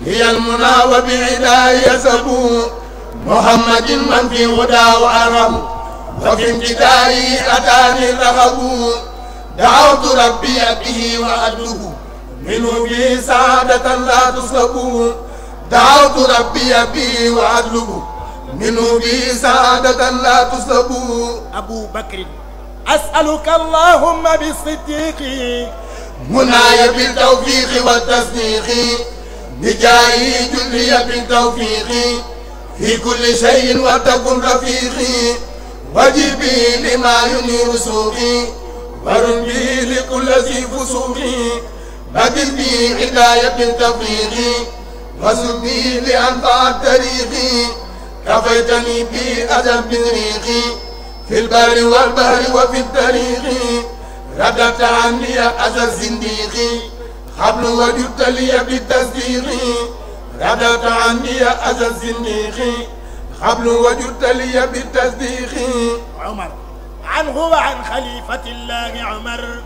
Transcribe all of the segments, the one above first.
هي المنى وبعدا يسبو محمد من في هدى وأرم وفي امتدائه أتاني الرغب دعوت ربي به وأدلب منه به سعادة لا تصلب دعوت ربي به وأدلب منه به سعادة لا تصلب. أبو بكر أسألك اللهم بالصديق مناي بالتوفيق والتصديق بجاهي جلي بالتوفيق في كل شيء وتكن رفيقي وجبي لما ينير سوقي ورن بي لكل ذي فسوقي بدل بي هداية تفريقي وسل بي لأنفع الطريق كفيتني بي أدب ريقي في البر والبحر وفي الطريق رددت عني أذى الزنديق قبل وجدت لي بالتصديق رددت عني أذى الزنديق قبل وجدت لي بالتصديق. عمر عنه وعن خليفة الله عمر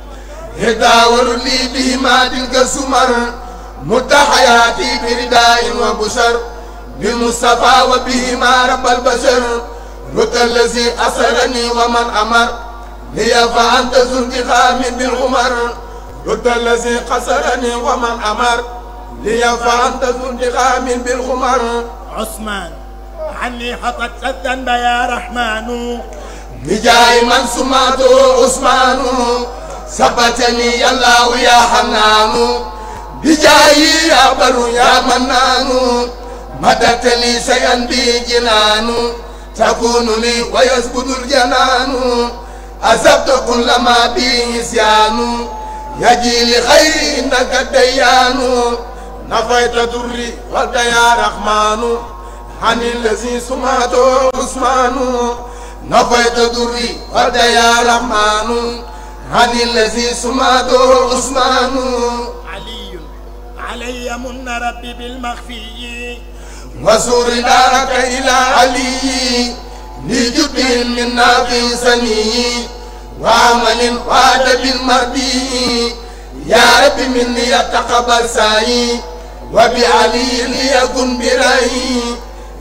يداور لي بهما تلك السمر مد حياتي برداء وبشر بالمصطفى وبهما رب البشر رد الذي أسرني ومن أمر لي فأنت ذو انتقام بالغمر رد الذي قصرني ومن أمر لي فأنت ذو انتقام بالغمر. عثمان عني حطت الذنب يا رحمن بجاي من سماته عثمان ثبتني الله يا حنان بجاي يا بر يا منان مددت لي شيئا به جنان تكون لي ويسجد الجنان أسبت كل ما به نسيان يجي لخير إنك الديان نفيت دري ورد يا رحمن عن الذي سمعته عثمان نفيت دري ورد يا رحمن عن الذي سمعته عثمان. علي من ربي بالمخفي وسور دارك إلى علي لجد منا في سني وعمل وادب المهدي يا رب مني يتقبل سعي وبعلي ليكن برأي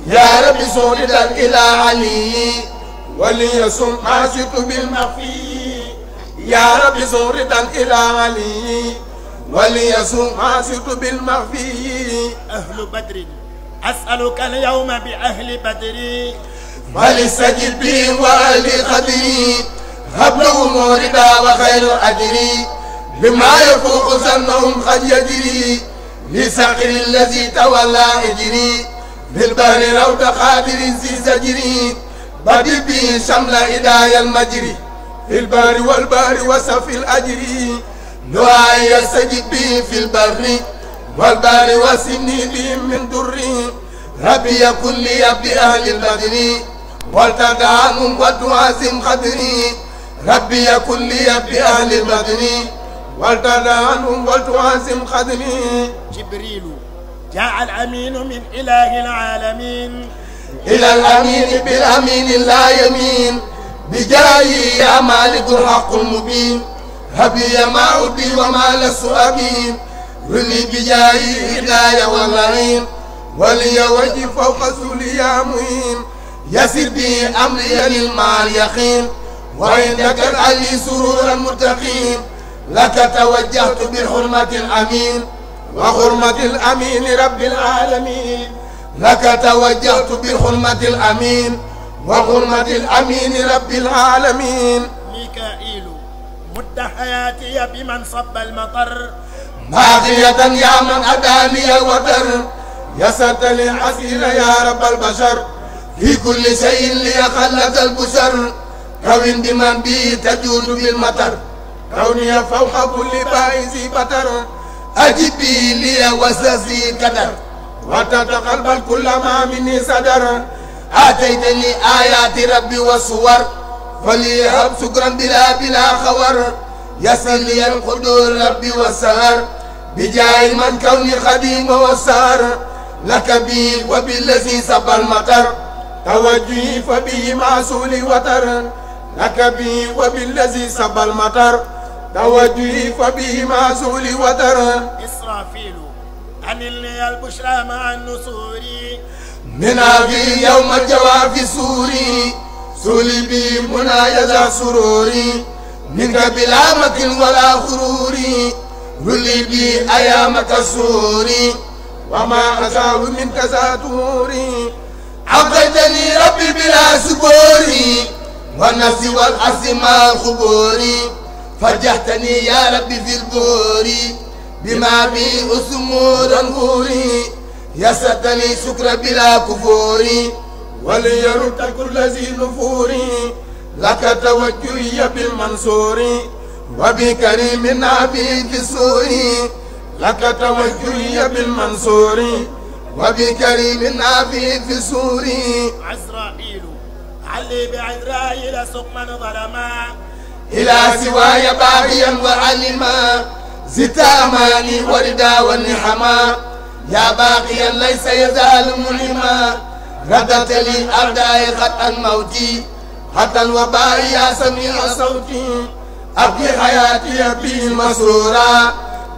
يا رب سوردا إلى علي وليسم ما شئت بالمخفي يا رب سوردا إلى علي وليسم ما شئت بالمخفي. أهل بدر أسألك اليوم بأهل بدر فلستجب بهم وأهل قدري قبلهم موردا وخير أدري بما يفوق ظنهم قد يجري لسقر الذي تولى أجري بالبحر روض قادر ذي زجري بدل به شمل إدايا المجري في البحر والبحر وسف الأجري دعاء يستجب به في البر والبحر وسني بهم من دري ربي يكن لي بأهل البدر والتدع عنهم وتعزم قدري ربي يكن لي بأهل البدر والتدع عنهم وتعزم قدري. جبريل جاء الأمين من إله العالمين إلى الأمين بالأمين لا يمين بجاهي يا مالك الحق المبين هبي ما عدي وما لست أبين ولي بجاهي هداية واللعين ولي وجه فوق سولي يا مهين يسر بي أمري للمال يقين وعندك العلي سرور المتقين لك توجهت بحرمة الأمين وحرمة الأمين رب العالمين لك توجهت بحرمة الأمين وحرمة الأمين رب العالمين. ميكائيل مد حياتي بمن صب المطر باغية يا من أداني الوتر يسرت لي العسير يا رب البشر في كل شيء ليخلت البشر كون بمن به تجود بالمطر كوني فوق كل بائز بتر أجب به لي وسسي قدر وتتقبل كل ما مني صدر آتيتني آيات ربي والصور فليهب شكرا بلا خور يسر لي القدور ربي والسهر بجاه من كوني خديم والسهر لك بي وبالذي سب المطر توجهي فبه معسولي وتر لك بي وبالذي سب المطر توجهي فبه معسولي وتر. إسرافيل أنلني البشرى مع النصور منا في يوم الجواب سوري سولي بي منا يزا سروري منك بلا مكن ولا خروري رلي بي أيامك سوري وما أزال منك ذاتوري عبدتني ربي بلا سبوري والنفس والحس مع خبوري فجحتني يا ربي في البوري بما بي أسمور الغوري يسرتني شكر بلا كفوري وليرد كل ذي نفوري لك توجهي بالمنصور وبكريم نبي في سوري لك توجهي بالمنصور وبكريم نبي في سوري عزرائيل علي بعزرائيل سقما ظلما إلى سواي باغيا وعلما زدت أماني وردا والنحما يا باقيا ليس يزال ملما ردت لي أرداي خطا موتي حتى الوباء يا سميع صوتي أبقي حياتي به مسرورا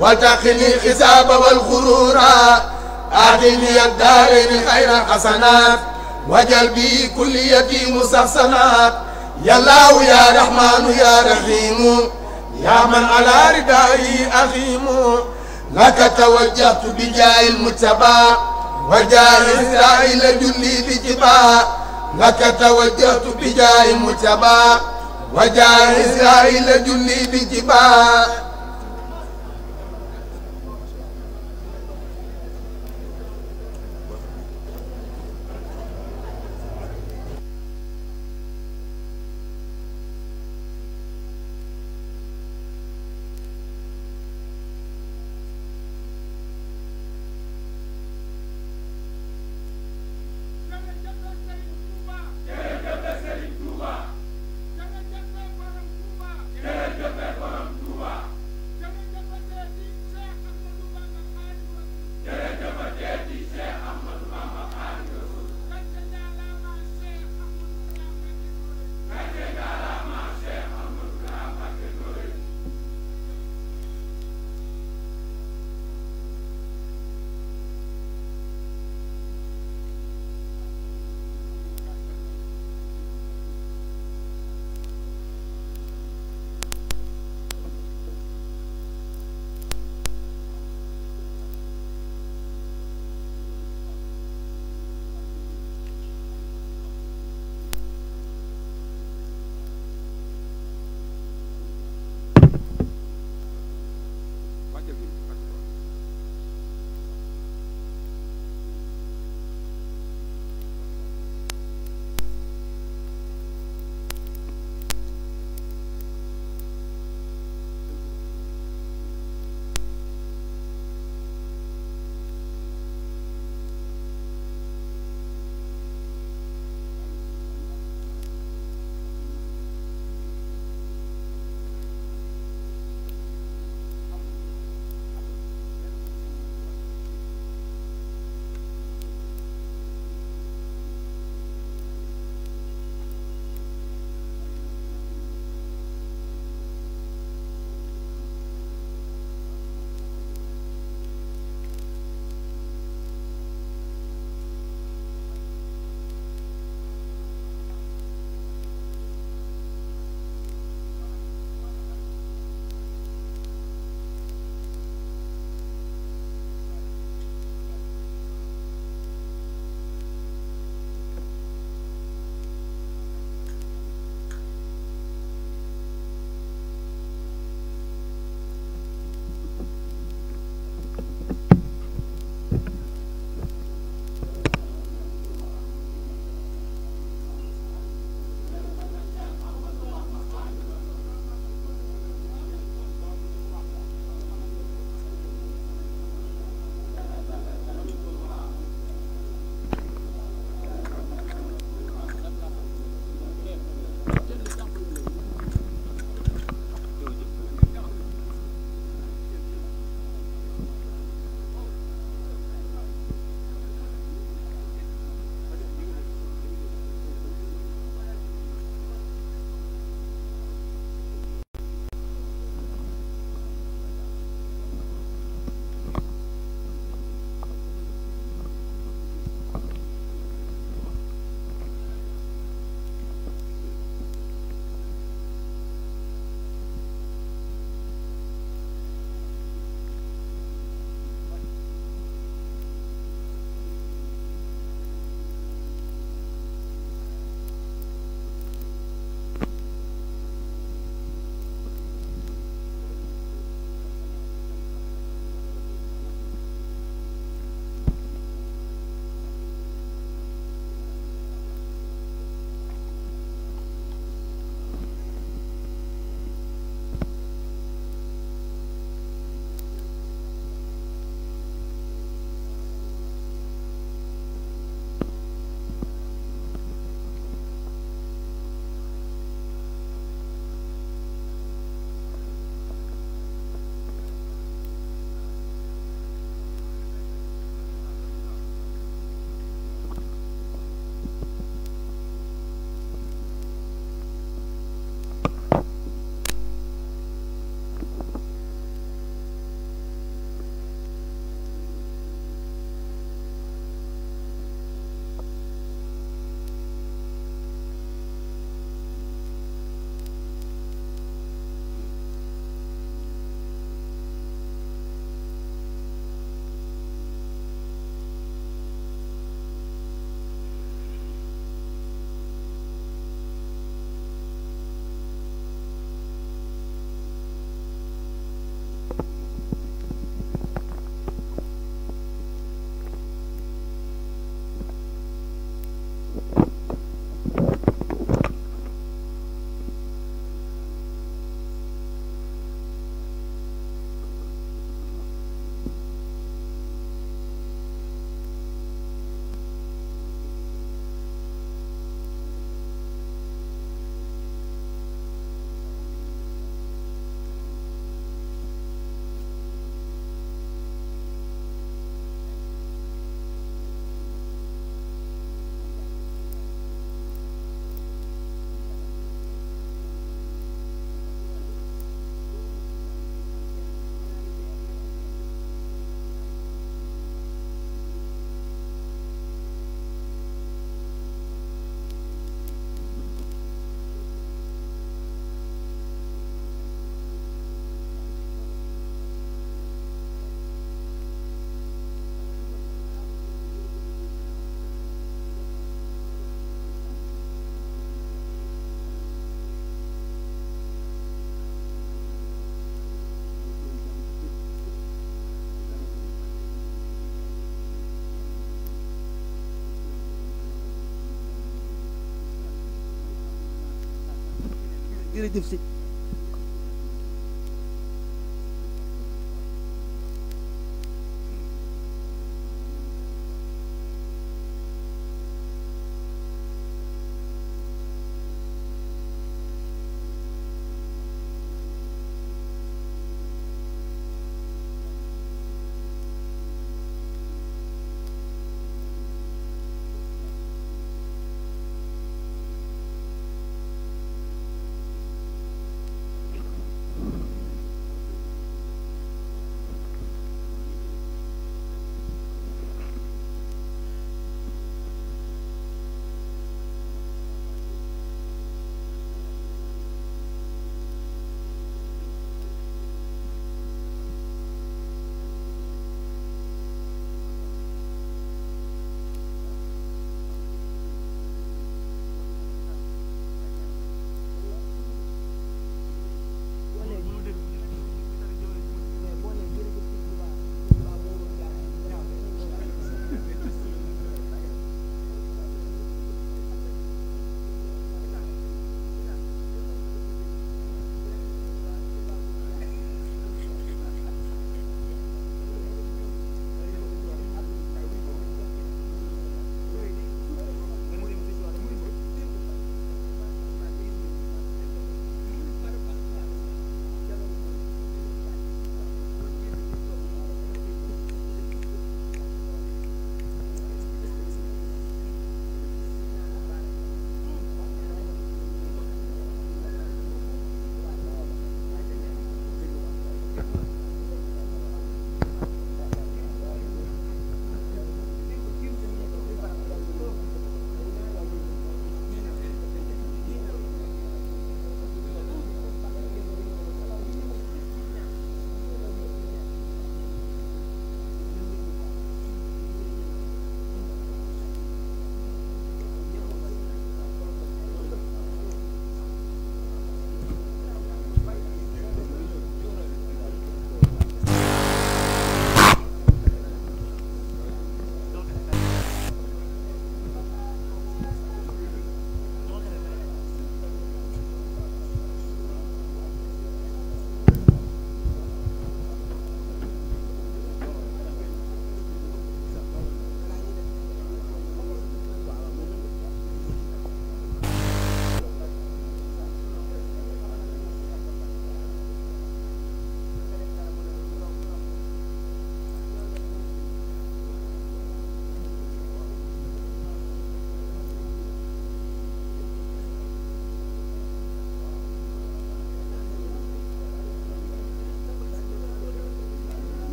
وتقني الحساب والغرورا أعطني الدارين خير حسنات وجل بي كليتي مستحسنات يا الله يا رحمن يا رحيم يا من على ردائي أخيم لك توجهت بجاه المتبع وجاه إسرائيل جلي بجبا لك توجهت بجاه المتبع وجاه إسرائيل جلي بجبا jërëjëf si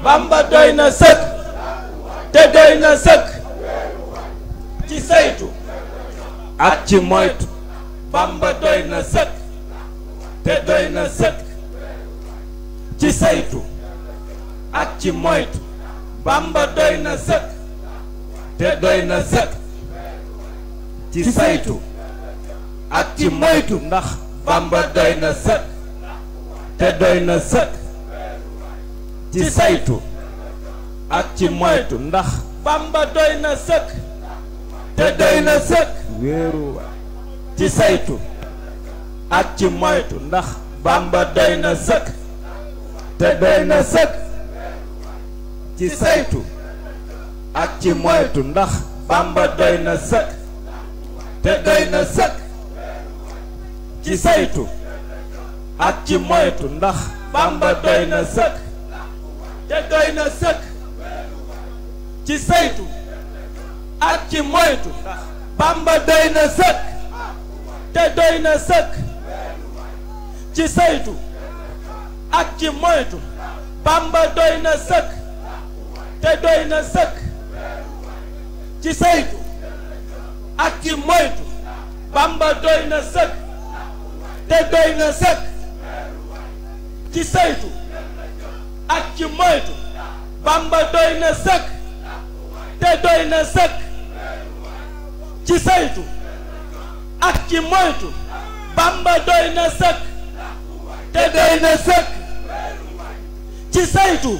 Bamba doy na sëkk te doy na sëkk ci saytu ak ci moytu. Bamba doy na sëkk te doy na sëkk ci saytu ak ci moytu. Bamba doy na sëkk te doy na sëkk ci saytu ak ci moytu. Ndax Bamba doy na sëkk te doy na sëkk ci saytu ak ci moytu. Ndax Bamba doy na sëkk te doy na sëkk wéeru ci saytu ak ci moytu. Ndax Bamba doy na sëkk te doy na sëkk ci saytu ak ci moytu. Ndax Bamba doy na sëkk te doy na sëkk ci saytu ak ci moytu. Ndax Bamba doy na sëkk te doy na sëkk ci saytu ak ci moytu. Bamba doy na sëkk te doy na sëkk ci saytu ak ci moytu. Bamba doy na sëkk te doy na sëkk ci saytu ak ci moytu. Bamba doy na sëkk te doy na sëkk ci saytu ak ci moytu. Bamba doy na sëkk te doy na sëkk ci saytu ak ci moytu. Bamba doy na sëkk te doy na sëkk ci saytu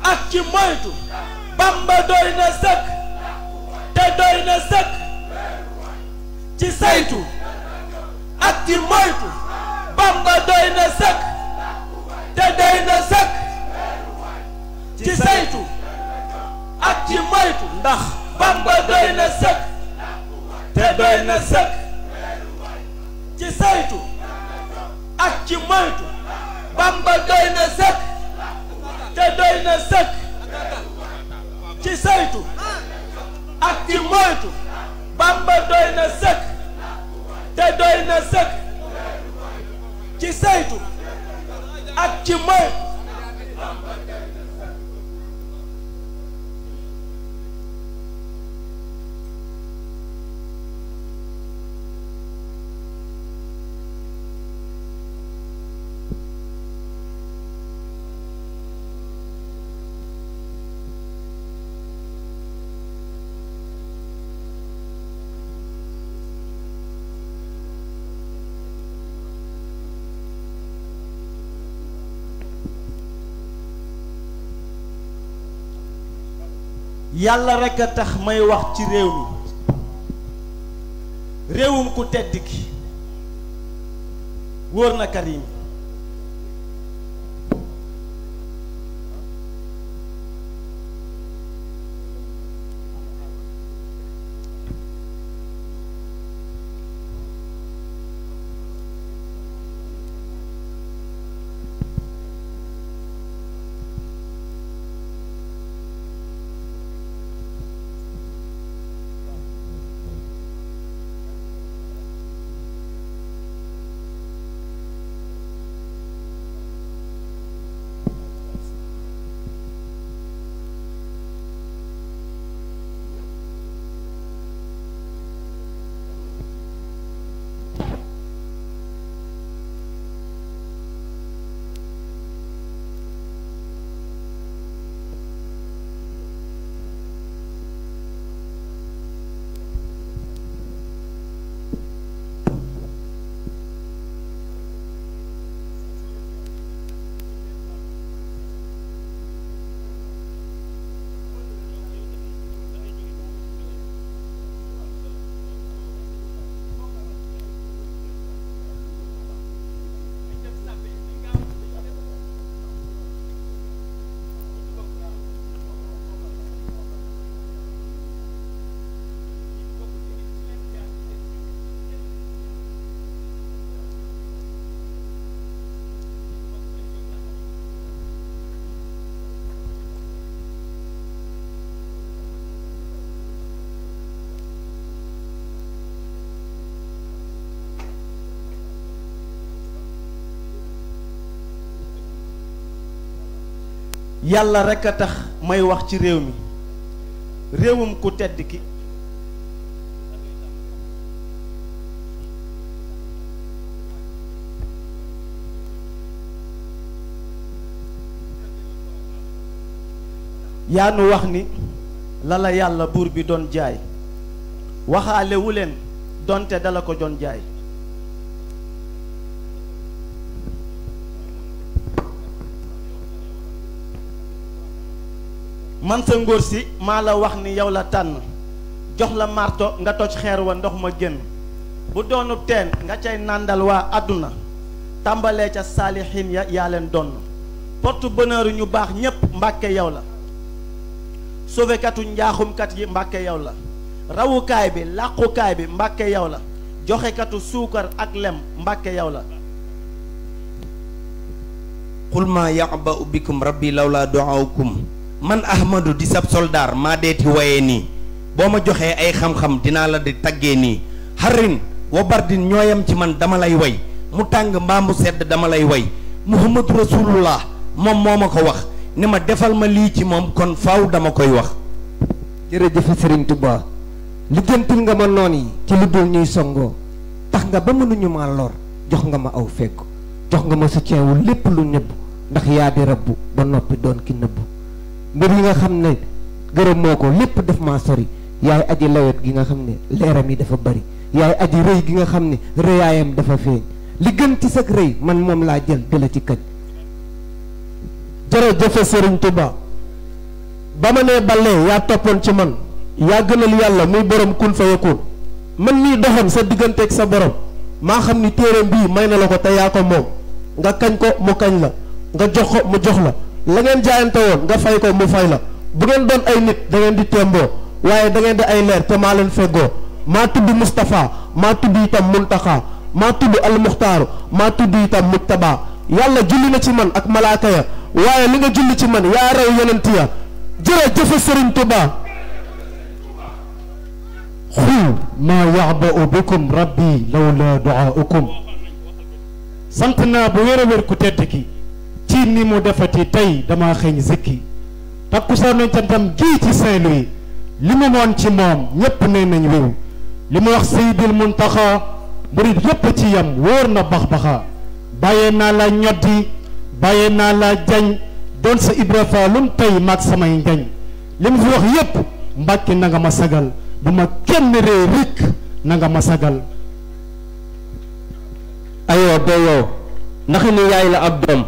ak ci moytu Bamba doy na sëkk te doy na sëkk ci saytu ak ci moytu Bamba doy na sëkk te doy na sëkk ci saytu ak ci moytu ndax Bamba doy na sëkk te doy na sëkk ci saytu ak ci moytu Bamba doy na sëkk te doy na sëkk ci saytu ak ci moytu Bamba doy na sëkk te doy na sëkk ci saytu ak ci moytu yàlla rekk a tax may wax ci réew mi réewum ku tedd ki wóor na Karim yàlla rekk a tax may wax ci réew mi réewum ku tedd ki yaa nu wax ni la yàlla buur bi doon jaay waxaale wu leen donte dala ko doon jaay man sa ngóor si maa la wax ni yow la tànn jox la marto nga toj xeer wa ndox ma génn bu doonu teen nga cay nàndal waa àdduna tàmbalee ca saalixiin ya yaa leen donn porte bonheur ñu baax ñépp mbàkke yow la sauvékatu njaaxumkat yi mbàkke yow la rawukaay bi làqukaay bi mbàkke yow la joxekatu suukar ak lem mbàkke yow la qul ma ya'ba'u bikum rabbi lawla du'aukum man ahmadu di sab soldaar maa deeti waye nii boo ma joxee ay xam-xam dinaa la di taggee nii xarin wa bardin ñooyam ci man dama lay way mu tàng mbaa mu sedd dama lay way muhammadu rasulullah moom moo ma ko wax ni ma defal ma lii ci moom kon faaw dama koy wax. jërëjëf Serigne Touba lijjantil nga ma noon yi ci lu dul ñuy songoo tax nga ba mënuñu ma lor jox nga ma aw fekk jox nga ma soutien wu lépp lu nëbb ndax yaa di rabbu ba noppi doon ki nëbb mbir yi nga xam ne gërëm moo ko lépp def maa sori yaay aji lawet gi nga xam ne leeram yi dafa bari yaay aji rëy gi nga xam ne rëyaayam dafa feeñ li gën ci sag rëy man moom laa jël dala ci kañ. jërëjëf Serigne Touba ba ma nee Baldé yaa toppoon ci man yaa gënal yàlla muy borom kun fa yakun man mii doxoon sa digganteeg sa borom maa xam ni téereem bii may na la ko te yaa ko moom nga kañ ko mu kañ la nga jox ko mu jox la ngeen jaayante woon nga fay ko mu fay la bu ngeen doon ay nit da ngeen di témboo waaye da ngeen di ay leer te maa leen feggoo maa tudd Moustapha maa tudd itam Muntaxa maa tudd Almuxtaaru maa tudd itam Mujtaba yàlla julli na ci man ak malaaka ya waaye li nga julli ci man yaa raw yonent ya jërëjëf Sëriñ Tuubaa xul maa yaxba'u bikum rabbi lawla du'aa'ukum sant naa bu wér a wér ku tedd ki ci ni mu defati tey dama xëñ zikki takkusaanu cantam gii ci Saint-Louis li mu moon ci moom ñépp nee nañ wéw li mu wax Seydil Muntaxa murit yépp ci yam wóor na bax-baxa bàyyee naa la ñoddi bàyyee naa la jañ doon sa Ibra Faalum tey maag samay ngañ li mu fi wax yépp Mbàkke na nga ma sagal bu ma kenn ree rikk na nga ma sagal ayoo doyoo ndax ni yaay la ab doom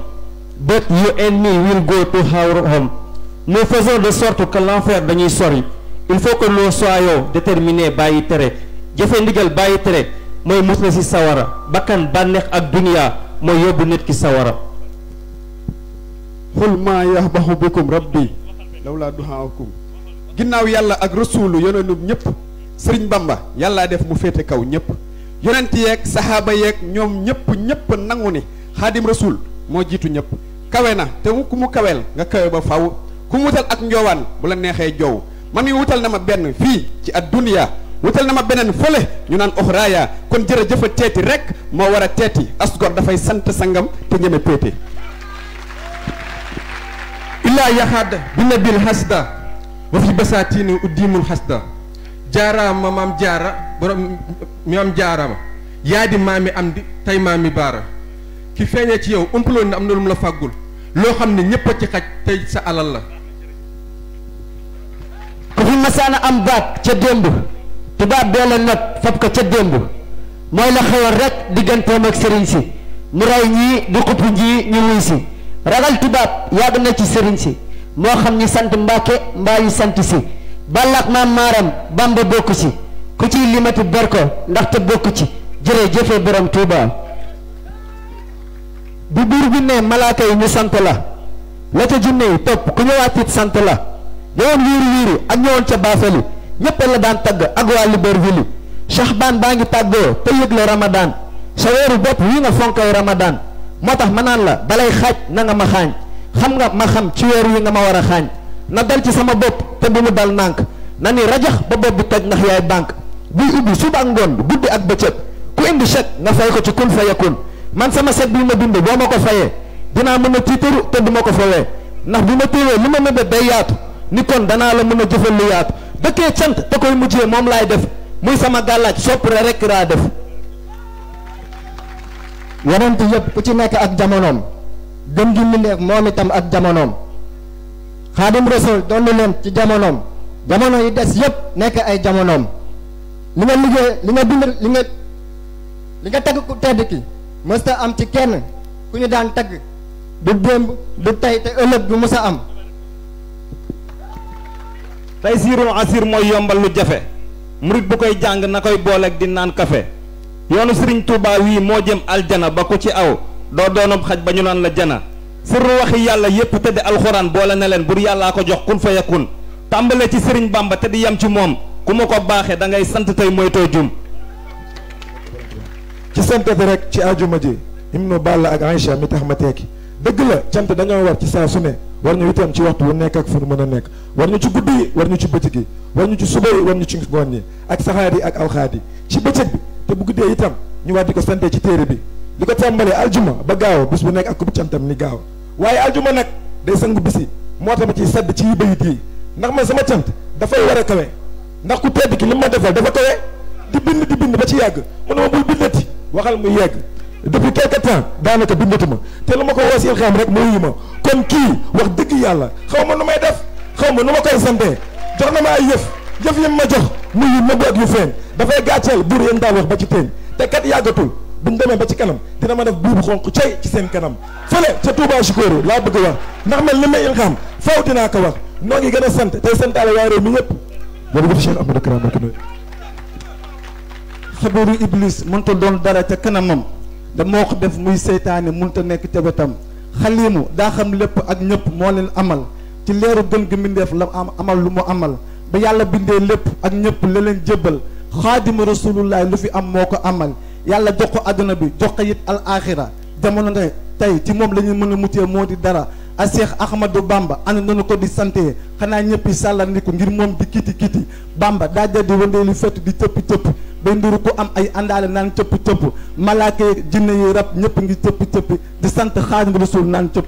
but you and me will go to our home nous faisons de sorte que l'enfer dañuy sori il faut que nous soyons déterminés bàyyi tere jëfe ndigal bàyyi tere mooy mus na ci sawara bakkan bànneex ak duniya mooy yóbbu nit ki sawara xul maa yaxbaxu bikum rabbi lawlaa duhaakum ginnaaw yàlla ak rasuulu yonenub ñëpp sëriñ Bamba yàllaa def mu féete kaw ñëpp yonent yeeg saxaaba yeeg ñoom ñëpp nangu ni xaadim rasul moo jiitu ñëpp kawe na te ku mu kaweel nga kawe ba faw ku mu wutal ak njoowaan bu la neexee joow man mi wutal na ma benn fii ci ad dunya wutal na ma beneen fële ñu naan oxraaya kon jërëjëfa teeti rek moo war a teeti asgor dafay sant sangam te ñeme péete illaa yaxaada bi nabil hasda wa fi basaatini uddimul hasda jaaraama maam jaara borom maam jaarama yaa di maami am di tey maami baara ki feeñee ci yow umpaloon na am na lu mu la fàggul loo xam ne ñépp a ci xaj tey sa alal la ku fi masaana am baat ca démb tubaab bee la not fab ko ca démb mooy la xewal rek digganteem ak sëriñ si mu rey ñii di xupp ñii ñu wuy si ragal tubaab yàgg na ci sëriñ si moo xam ñi sant Mbàkke mbaa yu sant si ballak maam maaram Bamba bokk ci ku ciy limati berko ndaxte bokk ci jërëjëfe borom Tuuba bi buur bi ne malaaka yi ñu sant la ca junne yi topp ku ñëwaatit sant la ñëwoon wiiri wiiri ak ñëwoon ca baafali ñépp la daan tagg ak waa Libreville Shahbaan baa ngi tàggoo te yëgle Ramadan sa weeru bopp wi nga fonkay Ramadan moo tax ma naan la balay xaaj na nga ma xaañ xam nga ma xam ci weer wi nga ma war a xaañ na dal ci sama bopp te bu mu dal nànk na ni rajax ba bopp bi toj ndax yaay banque buy ubbi suba ak ngoon guddi ak bëccëg ku indi chèque nga fay ko ci kun fa yakun man sama set bi ma bind boo ma ko fayee dinaa mën a tiitaru te du ma ko fawee ndax bi ma téewee li ma mébét day yaatu ni kon danaa la mën a jëfal lu yaatu dëkkee cant te koy mujjee moom laay def muy sama gàllaaj soppre rek raa def yonent yëpp ku ci nekk ak jamonoom gëm gi mbindeef moom itam ak jamonoom xaadim rasul doon leen ci jamonoom jamono yi des yëpp nekk ay jamonoom li nga liggéey li nga bind li nga tagg ku tedd ki mësta am ci kenn ku ñu daan tagg du démb du tey te ëllëg du mësa am tey siirul asir mooy yombal lu jafe murit bu koy jàng na koy booleeg di naan kafe yoonu Sëriñ Tuubaa wii moo jëm aljana ba ku ci aw doo doonub xaj ba ñu naan la jana sirru waxi yàlla yépp te di alxuraan boole na leen bur yàllaa ko jox kun fa yakun tàmbale ci Sëriñ Bamba te di yam ci moom ku ma ko baaxee da ngay sant tey moytoo jum ci santati rek ci ajuma ji himnu Balla ak Aïcha mi tax ma tekki dëgg la cant dañoo war ci saa su ne war ñu itam ci waxtu wu nekk ak fu nu mën a nekk war ñu ci guddi yi war ñu ci bëccëg yi war ñu ci suba yi war ñu ci ngoon yi ak saxaar yi ak awxaat yi ci bëccëg bi te bu guddee itam ñu war di ko sante ci téere bi li ko tàmbalee aljuma ba gaaw bis bu nekk ak ku bu cantam ni gaaw waaye aljuma nag day sangu bisi moo tax ma ciy sedd ci bayit yi ndax man sama cant dafay war a kawe ndax ku tedd ki li ma defal dafa kawe di bind ba ci yàgg mu ne ma bul bindati waxal muy yegg depuis quelque temps daanaka bindatu ma te lu ma ko woo si xam rek mu wuyu ma kon kii wax dëgg yàlla xaw ma nu may def xaw ma nu ma koy santee jox na ma ay yëf yi ma jox muy yu nëbbu ak yu feeñ dafay gàcceel buur yéen daan wax ba ci teen te kat yàggatul buñ demee ba ci kanam dina ma def buubu xonq coy ci seen kanam fële ca Touba Chikoro laa bëgg wax ndax man li ma ilham faw dinaa ko wax noo ngi gën a sant tey santaale waa réew mi ñëpp jërëjëf Cheikh Ahmadou Kara Mbacké Noreyni. xabaru iblis mënta doon dara ca kanamam da moo ko def muy seytaane mënta nekk ca wetam xaliimu daa xam lépp ak ñëpp moo leen amal ci leeru gën gi mbindeef la amal lu mu amal ba yàlla bindee lépp ak ñëpp la leen jébbal xaadimu rasulullah lu fi am moo ko amal yàlla jox ko àdduna bi jox ko it al axira jamono ne tey ci moom la ñuy mën a muccee moo di dara a Cheikh Ahmadou Bamba ànd nañu ko di sante xanaa ñëppi sàllandiku ngir moom di kiti Bamba daa di wëndeelu fett di cëpp bay nduru ko am ay àndaale naan cëpp malaaka yi jinne yi rab ñëpp ngi cëpp di sant Xaadimu Rasuul naan cëpp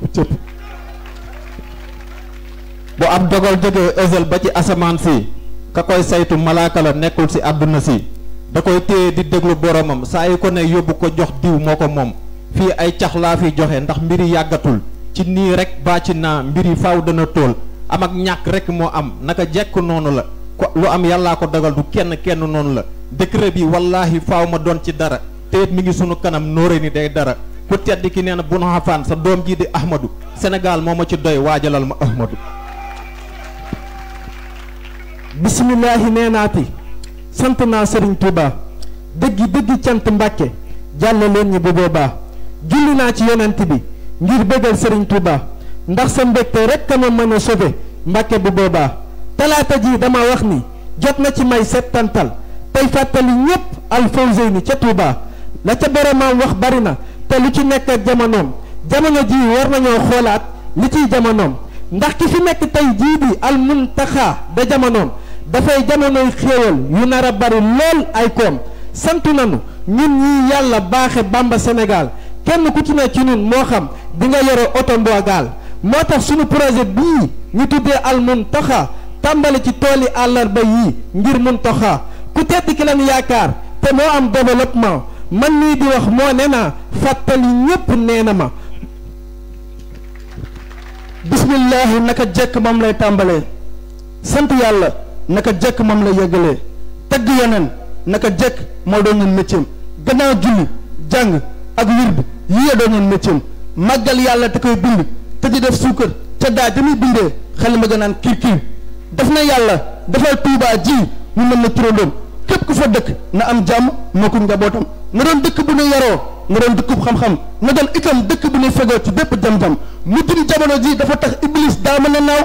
bu ab dogal jógee ezel ba ci asamaan si ka koy saytu malaaka la nekkul si àdduna si da koy téye di déglu boromam saa yu ko ne yóbbu ko jox diw moo ko moom fii ay cax laa fi joxe ndax mbiri yàggatul ci nii rek baa ci naa mbiri faaw dana tool am ak ñàkk rek moo am naka jekk noonu la ko lu am yàllaa ko dogal du kenn noonu la décret bi wallaahi faaw ma doon ci dara te it mi ngi sunu kanam Noreyni day dara ku tedd ki nee na bu nu xafaan sa doom jii di Ahmadou Sénégal moo ma ci doy waajalal ma Ahmadou. bismillaahi nee naati sant naa Serigne Touba dëggi cant Mbàkke jàll leen ñi bu boobaa julli naa ci yonent bi ngir bëggal Serigne Touba ndax sa mbégte rek ma mën a sauver Mbàkke bu boobaa talaata ji dama wax ni jot na ci may settantal tey fàttali ñépp Alfawzeyni ca Touba la ca boromam wax bari na te lu ci nekk ak jamonoom jamono ji war nañoo xoolaat li ciy jamonoom ndax ki fi nekk tey jii di almuntaxa da jamonoom dafay jamonoy xéewal yu nar a bari lool ay koom santu nanu ñun ñi yàlla baaxe Bamba Sénégal kenn ku ci ne ci ñun moo xam di nga yore oto mbogaal moo tax sunu projet bii ñu tuddee almuntaxa tàmbali ci tooli àllarba yii ngir muntaxa ku tedd ki leen yaakaar te moo am développement man nii di wax moo ne naa fàttali ñépp nee na ma bismillaahi naka jekk moom lay tàmbalee sant yàlla naka jekk moom lay yeggalee tagg yeneen naka jekk moo doon ñun métier gannaaw julli jàng ak wird yii doon ñun métier màggal yàlla te koy bind te di def suukar ca daa damuy bindee xel ma gën naan kiir def na yàlla defal Tuubaa ji mu mën na turandoom képp ku fa dëkk na am jàmm moo ko njabootam na doon dëkk bu ñu yaroo na doon dëkkub xam-xam na doon itam dëkk bu ñuy fegoo ci bépp jam-jam mu jëm jamono ji dafa tax iblis daa mën a naaw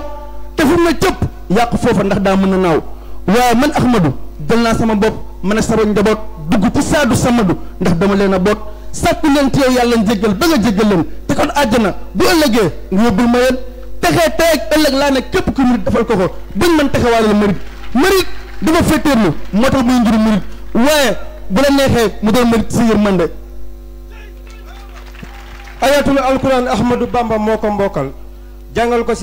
te fu mu ne cëpp yàqu foofa ndax daa mën a naaw waaye man Ahmadou jël naa sama bopp mën a sama njaboot dugg ci saadu samadu ndax dama leen a boot sàkku leen ci yow yàlla njéggal ba nga jéggal leen te kon àjjana bu ëllëgee nga yóbbul ma yéen texee tey ak ëllëg laa ne képp ku murit defal ko ko buñ mën texewaale la murit dafa féeteerlu moo tax muy njuru murit waaye bu la neexee mu doon murit si yërmande ayatul alquran Ahmadou Bamba moo ko mbokkal jàngal ko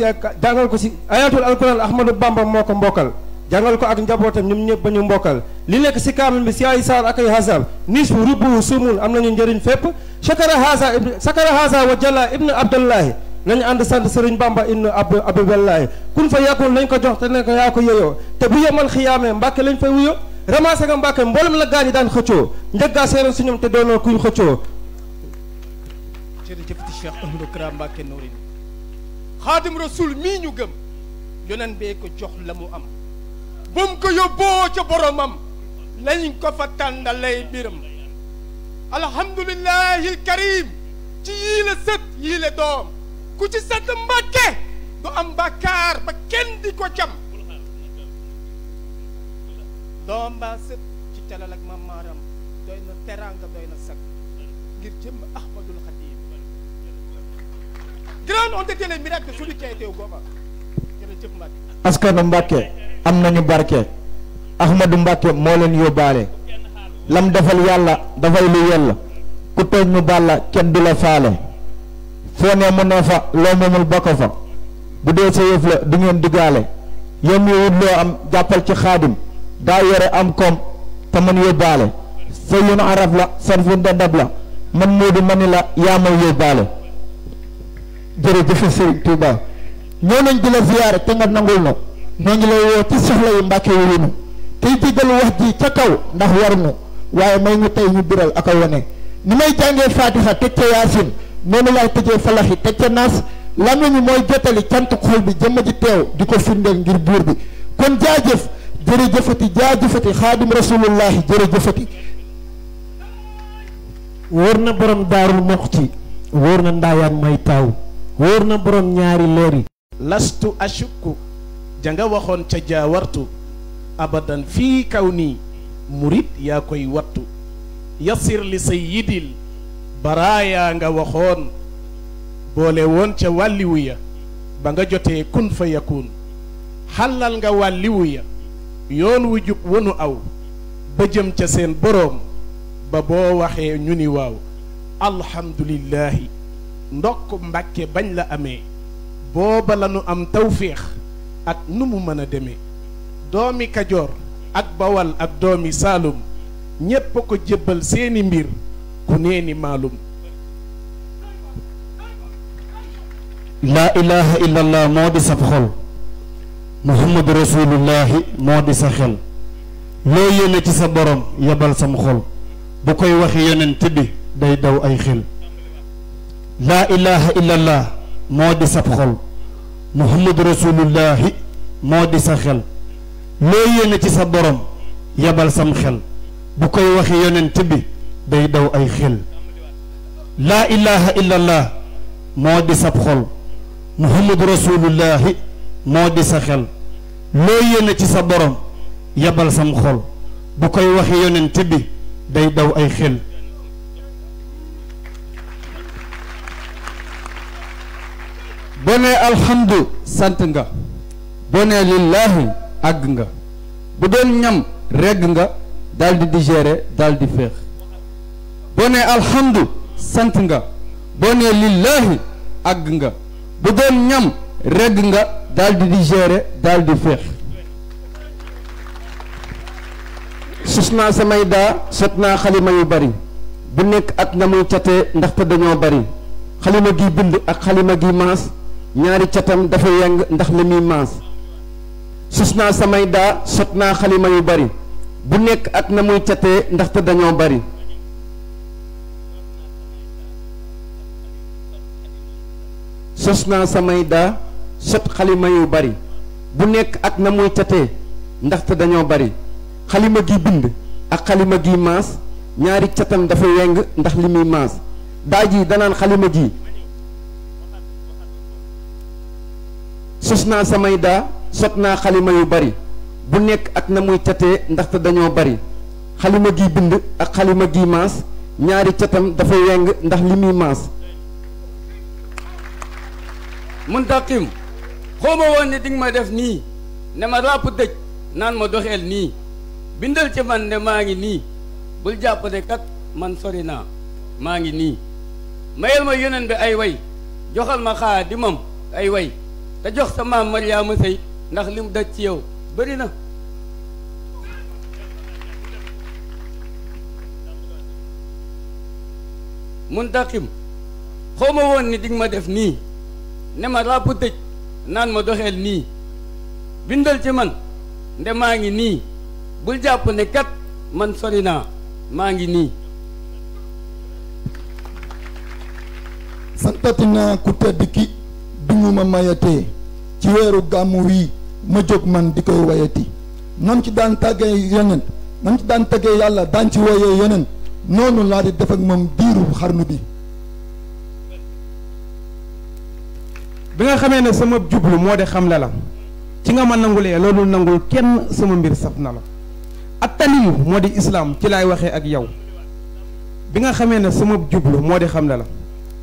si ayatul alquran Ahmadou Bamba moo ko mbokkal jàngal ko ak njabootam ñoom ñëpp ba ñu mbokkal li nekk si kaamil bi si ay saar ak ay hasab nis fu rubbu sumul am nañu njëriñ fépp sakara haasa wa jalla ibnu abdullahi nañu ànd sant Serigne Bamba ibnu abdullahi kun fa yàkkul nañ ko jox te ne ko yaa ko yeyoo te bu yemal xiyaamee Mbàkke lañ fay wuyo ramassé nga Mbàkke mboolem la gaañ daan xëccoo njëggaa seeroon si ñoom te doonoo kuñ xëccoo jërëjëf ci Cheikh Ahmadou Kara Mbacké Noreyni Xaadim Rasul mii ñu gëm yonen bee ko jox la mu am bu mu ko yóbboo ca boromam lañ ko fa tàndalay biram alhamdulillahil karim ci yii la sët yii la doom ku ci sant Mbàkke du am bàkkaar ba kenn di ko cam doom ba sët ci telal ak mam maaram doy na teraanga doy na sag ngir jëm Ahmadul Xadim grand on était les miracles de celui qui a été au Goba jërëjëf Mbàkke askanu Mbàkke am nañu barke Ahmadou Mbàkke moo leen yóbbaale lam defal yàlla dafay lu yella ku tooñ mu bàlla kenn du la faale foo ne mu ne fa loo moomul bokk fa bu dee sa yëf la du ngeen diggaale yom yi wut loo am jàppal ci xaadim daa yore am koom te man yóbbaale sa yun araf la san fi ndandab la man moo di mani la yaa may yóbbaale jërëjëf Serigne Touba ñoo nañ di la ziyaare te nga nangul no ñoo ngi lay woo ci soxla yu Mbàkke yu nu tey digal wax ji ca kaw ndax war nu waaye may ñu tey ñu biral ak a wone ni may jàngee Fatiha teg ca Yaasin noonu laay tëjee falaxi teg ca Naas làmmiñ mi mooy jottali cant xol bi jëmm ji teew di ko firndeel ngir buur bi kon jaajëf jërëjëfati jaajëfati xaadim rasulullahi jërëjëfati. wóor na borom daarul moxti wóor na ndaayaan may taaw wóor na borom ñaari leeri lastu ashukku janga waxoon ca jaawartu abadan fii kaw nii murit yaa koy wattu yasir li sayyidil baraaya nga waxoon boole woon ca wàlliwu ya ba nga jotee kun fa yakun xàllal nga wàlliwu ya yoon wu jub wonu aw ba jëm ca seen boroom ba boo waxee ñu ni waaw alhamdulillahi ndokk mbàkke bañ la amee booba la nu am tawféex ak nu mu mën a demee doomi kajoor ak bawal ak doomi saalum ñépp ko jébbal seeni mbir ku nee ni maalum laa ilaha illallah moo di sab xol muhammadu rasulullahi moo di sa xel loo yéene ci sa borom yebal sam xol bu koy waxi yonent bi day daw ay xel laa ilaha illallah moo di sab xol muhammadu rasulullahi moo di sa xel loo yéene ci sa borom yebal sam xel bu koy waxi yonent bi day daw ay xel laa ilaha illallah moo di sab xol muhammadu rasulullahi moo di sa xel loo yéene ci sa borom yebal sam xol bu koy waxi yonent bi day daw ay xel boo nee alhamdu sant nga boo nee lillaahi àgg nga bu doon ñam regg nga daldi digérer daldi féex boo nee alhamdu sant nga boo nee lillaahi àgg nga bu doon ñam regg nga daldi digérer daldi féex sus naa samay daa sot naa xalima yu bari bu nekk ak na muy catee ndaxte dañoo bari xalima gi bind ak xalima gi maas ñaari catam dafa yeng ndax li muy maas sus naa samay daa sot naa xalima yu bari bu nekk ak na muy catee ndaxte dañoo bari sos naa samay daa sot xalima yu bari bu nekk ak na muy catee ndaxte dañoo bari xalima gi bind ak xalima gi maas ñaari catam dafa yeng ndax li muy maas daa ji danaan xalima gi sos naa samay daa sot naa xalima yu bari bu nekk ak na muy catee ndaxte dañoo bari xalima gi bind ak xalima gi maas ñaari catam dafa yeng ndax li muy maas Muntaqim xooma woon ne dinga ma def nii ne ma ràpp dëj naan ma doxeel nii bindal ci man ne maa ngi nii bul jàpp ne kat man sori naa maa ngi nii mayel ma yoneen bi ay way joxal ma xaadimam ay way te jox sa maam Mariama sëy ndax li mu daj ci yow bëri na Muntaqim xooma woon ni dinga ma def nii ne ma ràpp tëj naan ma doxeel nii bindal ci man nde maa ngi nii bul jàpp ne kat man sori naa maa ngi nii santati naa ku tedd ki bi mu ma mayatee ci weeru gàmmu wii ma jóg man di koy wayati nam ci daan tàggee yeneen nam ci daan tàggee yàlla daan ci woyee yeneen noonu laa di def ak moom diiru xarnu bi bi nga xamee ne sama jublu moo de xamle la ci nga ma nangulee loolu nangul kenn sama mbir saf na la attaniyu moo di islaam ci laay waxee ak yow bi nga xamee ne sama jublu moo di xamle la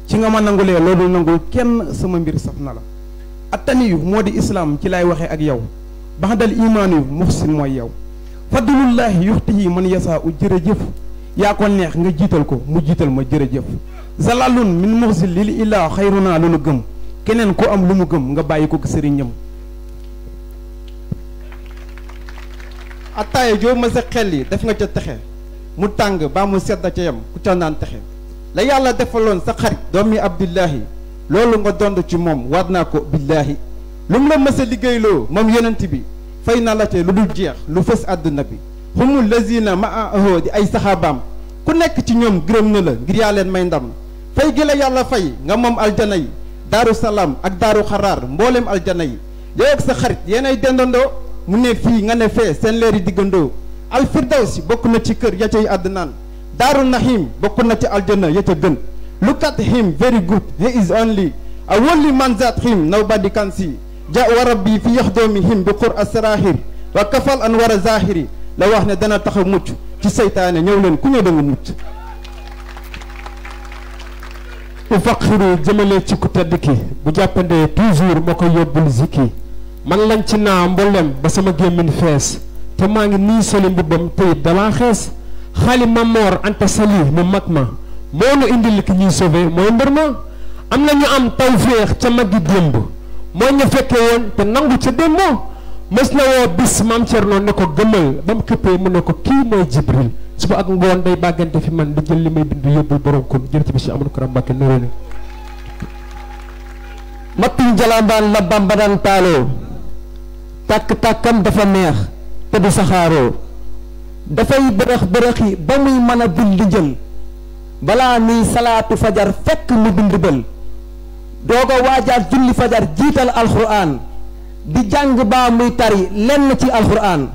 ci nga ma nangulee loolu nangul kenn sama mbir saf na la attaniyu moo di islaam ci laay waxee ak yow baxdal imaan yu muhsin mooy yow fadlullahi yuxtihi man yasaa u jërëjëf yaa ko neex nga jiital ko mu jiital ma jërëjëf zalalun min muhsin lil ilaa xayru naa lu nu gëm keneen ku am lu mu gëm nga bàyyi ko sëriñam attaaya joo ma sa xel yi def nga ca texe mu tàng baa mu sedd ca yam ku ca naan texe la yàlla defaloon sa xarit doomi abdullahi loolu nga dond ci moom war naa ko billaahi lu mu la mës a liggéeyloo moom yonent bi fay na la te lu dul jeex lu fës àdduna bi humul lazina ma ahoo di ay saxaabaam ku nekk ci ñoom gërëm na la ngir yaa leen may ndam fay gi la yàlla fay nga moom aljana yi daaru salaam ak daaru xaraar mboolem aljana yi yow ak sa xarit yéenay dendandoo mu ne fii nga ne fee seen leeri diggandoo alfirdawsi bokk na ci kër ya cay àddunaan daaru nahim bokk na ci aljana ya ca gën look at him very good he is only a only man that him nobody can see ja wa rabbi fi yaxdoomi him bi qur asrahir wa kafal an war a zahiri la wax ne dana tax a mucc ci seytaane ñëw leen ku ñëw da nga mucc u faqiru jëmale ci ku tedd ki bu jàppandee toujours moo ko yóbbul zikki man lañ ci naa mboolem ba sama gémmiñ fees te maa ngi nii soli mbubbam te it damaa xees xaali Mamor Anta Sali mu mag ma moo nu indil ki ñuy sauvé mooy mbër ma am na ñu am tawféex ca maggi démb moo ñu fekkee woon te nangu ca démb mës na woo bis maam Cerno ne ko gëmal ba mu këppee mu ne ko kii mooy Jibril suba ak ngoon day bàggante fi man di jël li may bind yóbbul borom kon jërëjëf bi si Amadou Karam Mbàkke Noreyni mattuñ jalambaan la Bamba daan taaloo tàkk-tàkkam dafa neex te du saxaaroo dafay bërëx bërëxi ba muy mën a bind jël balaa muy salaatu fajar fekk mu bind bël doog a waajaat julli fajar jiital alxuraan di jàng baa muy tari lenn ci alxuraan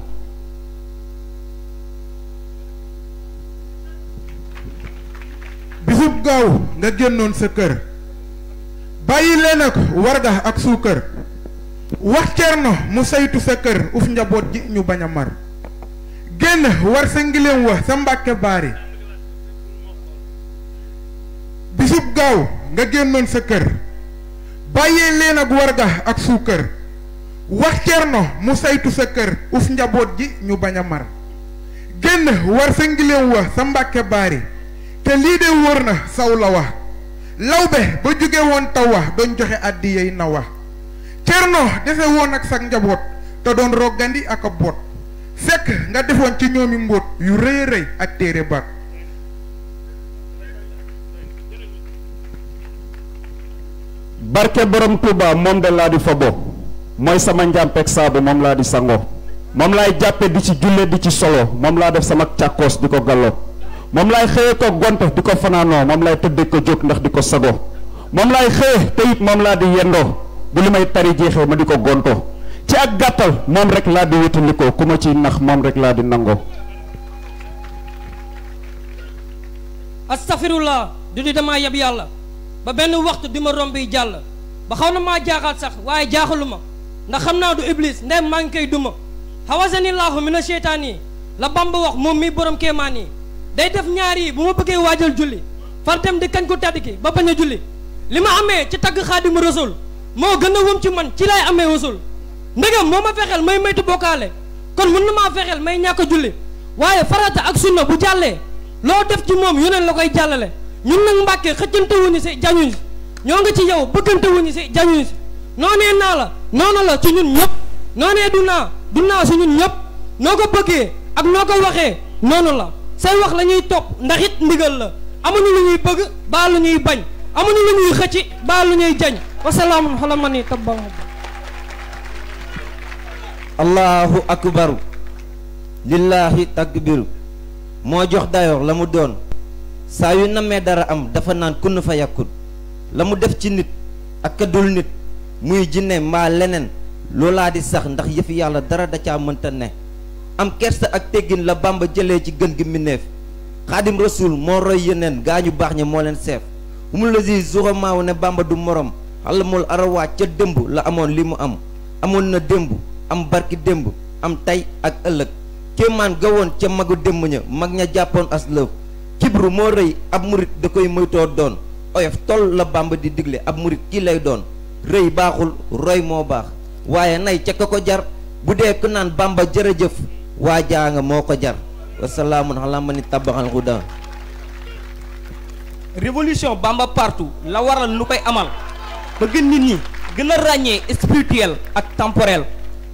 bisub gaaw nga génnoon sa kër bàyyi leen ak warga ak suukar wax Cerno mu saytu sa kër uf njaboot ji ñu bañ a mar génn war sa ngileem wa sa Mbàkke Baari bisub gaaw nga génnoon sa kër bàyyee leen ak warga ak suukar wax Cerno mu saytu sa kër uf njaboot ji ñu bañ a mar génn war sa ngileem wa sa Mbàkke Baari te lii de wóor na saw la wax lawbe ba jóge woon taw wax doon joxe àddiyey na wax Cerno dese woon ak sa njaboot te doon roggandi ak a boot fekk nga defoon ci ñoomi mbóot yu rëy rëy ak téere baat barke borom Touba moom de laa di fabo mooy sama njàmpeeg saabu moom laa di sango moom laay jàppe di ci julle di ci solo moom laa def sama càkkoos di ko gallo moom laay xëye ko gonto di ko fanaanoo moom laay tëdde ko jóg ndax di ko sago moom laay xëye te it moom laa di yendoo bu li may tari jeexee ma di ko gonto ci ak gàttal moom rek laa di wétalikoo ku ma ciy nax moom rek laa di nangoo astafirullah du di damaa yab yàlla ba benn waxtu di ma rombi jàll ba xaw na maa jaaxal sax waaye jaaxalu ma ndax xam naa du iblis ndem maa ngi koy duma hawasanillahu mina sheytaan yi la Bamba wax moom mi borom kéemaan yi day def ñaar yi bu ma bëggee waajal julli far dem di kañ ko tedd ki ba bañ a julli li ma amee ci tagg Xaadimu Rasuul moo gën a wëm ci man ci lay amee wasul ndegam moo ma fexeel may maytu bokkaale kon mën na maa fexeel may ñàkk julli waaye farata ak sunna bu jàllee loo def ci moom yoneen la koy jàllale ñun nag Mbàkke xëccante wuñu si jañuñ si ñoo nga ci yow bëggante wuñu si jañuñ si noonee naa la noonu la ci ñun ñëpp noonee du naa si ñun ñëpp noo ko bëggee ak noo ko waxee noonu la say wax la ñuy topp ndax it ndigal la amuñu lu ñuy bëgg baa lu ñuy bañ amuñu lu ñuy xëcc baa lu ñuy jañ wasalaamun xala ma ni tabbal allahu akbaru lillahi takbiru moo jox dayoor la mu doon saa yu namee dara am dafa naan kun fa yàkkut la mu def ci nit ak kadul nit muy jinne mbaa leneen loolaa di sax ndax yëfi yàlla dara da caa mënta ne am kersa ak teggin la Bamba jëlee ci gën gi mbindéef Xaadim Rasuul moo roy yeneen gaa ñu baax ña moo leen seef umul la si zuxamaaw ne Bamba du morom xalamul arawaat ca démb la amoon li mu am amoon na démb am barki démb am tey ak ëllëg kéemaan gawoon ca magu démb ña mag ña jàppoon as lëf kibru moo rëy ab murit da koy moytoo doon oyof toll la Bamba di digle ab murit kii lay doon rëy baaxul roy moo baax waaye nay ca ka ko jar bu dee ku naan Bamba jërëjëf waa jaa nga moo ko jar wasalaamun ala man tabaxal huda révolution Bamba partout la waral nu koy amal ba gën nit ñi gën a ràññee spirituel ak temporel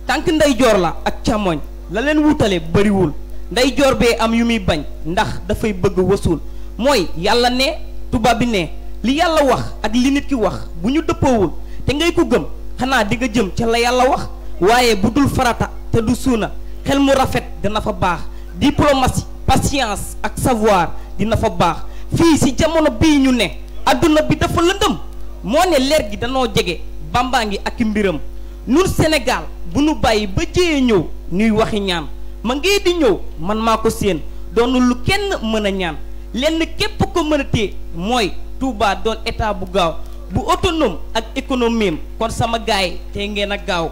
tànk ndeyjoor la ak càmmoñ la leen wutale bariwul ndeyjoor bee am yu muy bañ ndax dafay bëgg wasul mooy yàlla ne tubaab bi ne li yàlla wax ak li nit ki wax bu ñu dëppoowul te ngay ko gëm xanaa di nga jëm ca la yàlla wax waaye bu dul farata te du suuna xel mu rafet dina fa baax diplomatie patience ak savoir dina fa baax fii ci jamono bii ñu ne adduna bi dafa lëndëm moo ne leer gi danoo jege Bamba ngi ak mbiram nun Sénégal bu nu bàyyi ba jéyee ñëw ñuy waxi ñaan ma ngee di ñëw man maa ko séen doonu lu kenn mën a ñaan lenn képp ko mën a téye mooy Touba doon état bu gaaw bu autonome ak économie am kon sama gaay te ngeen a gaaw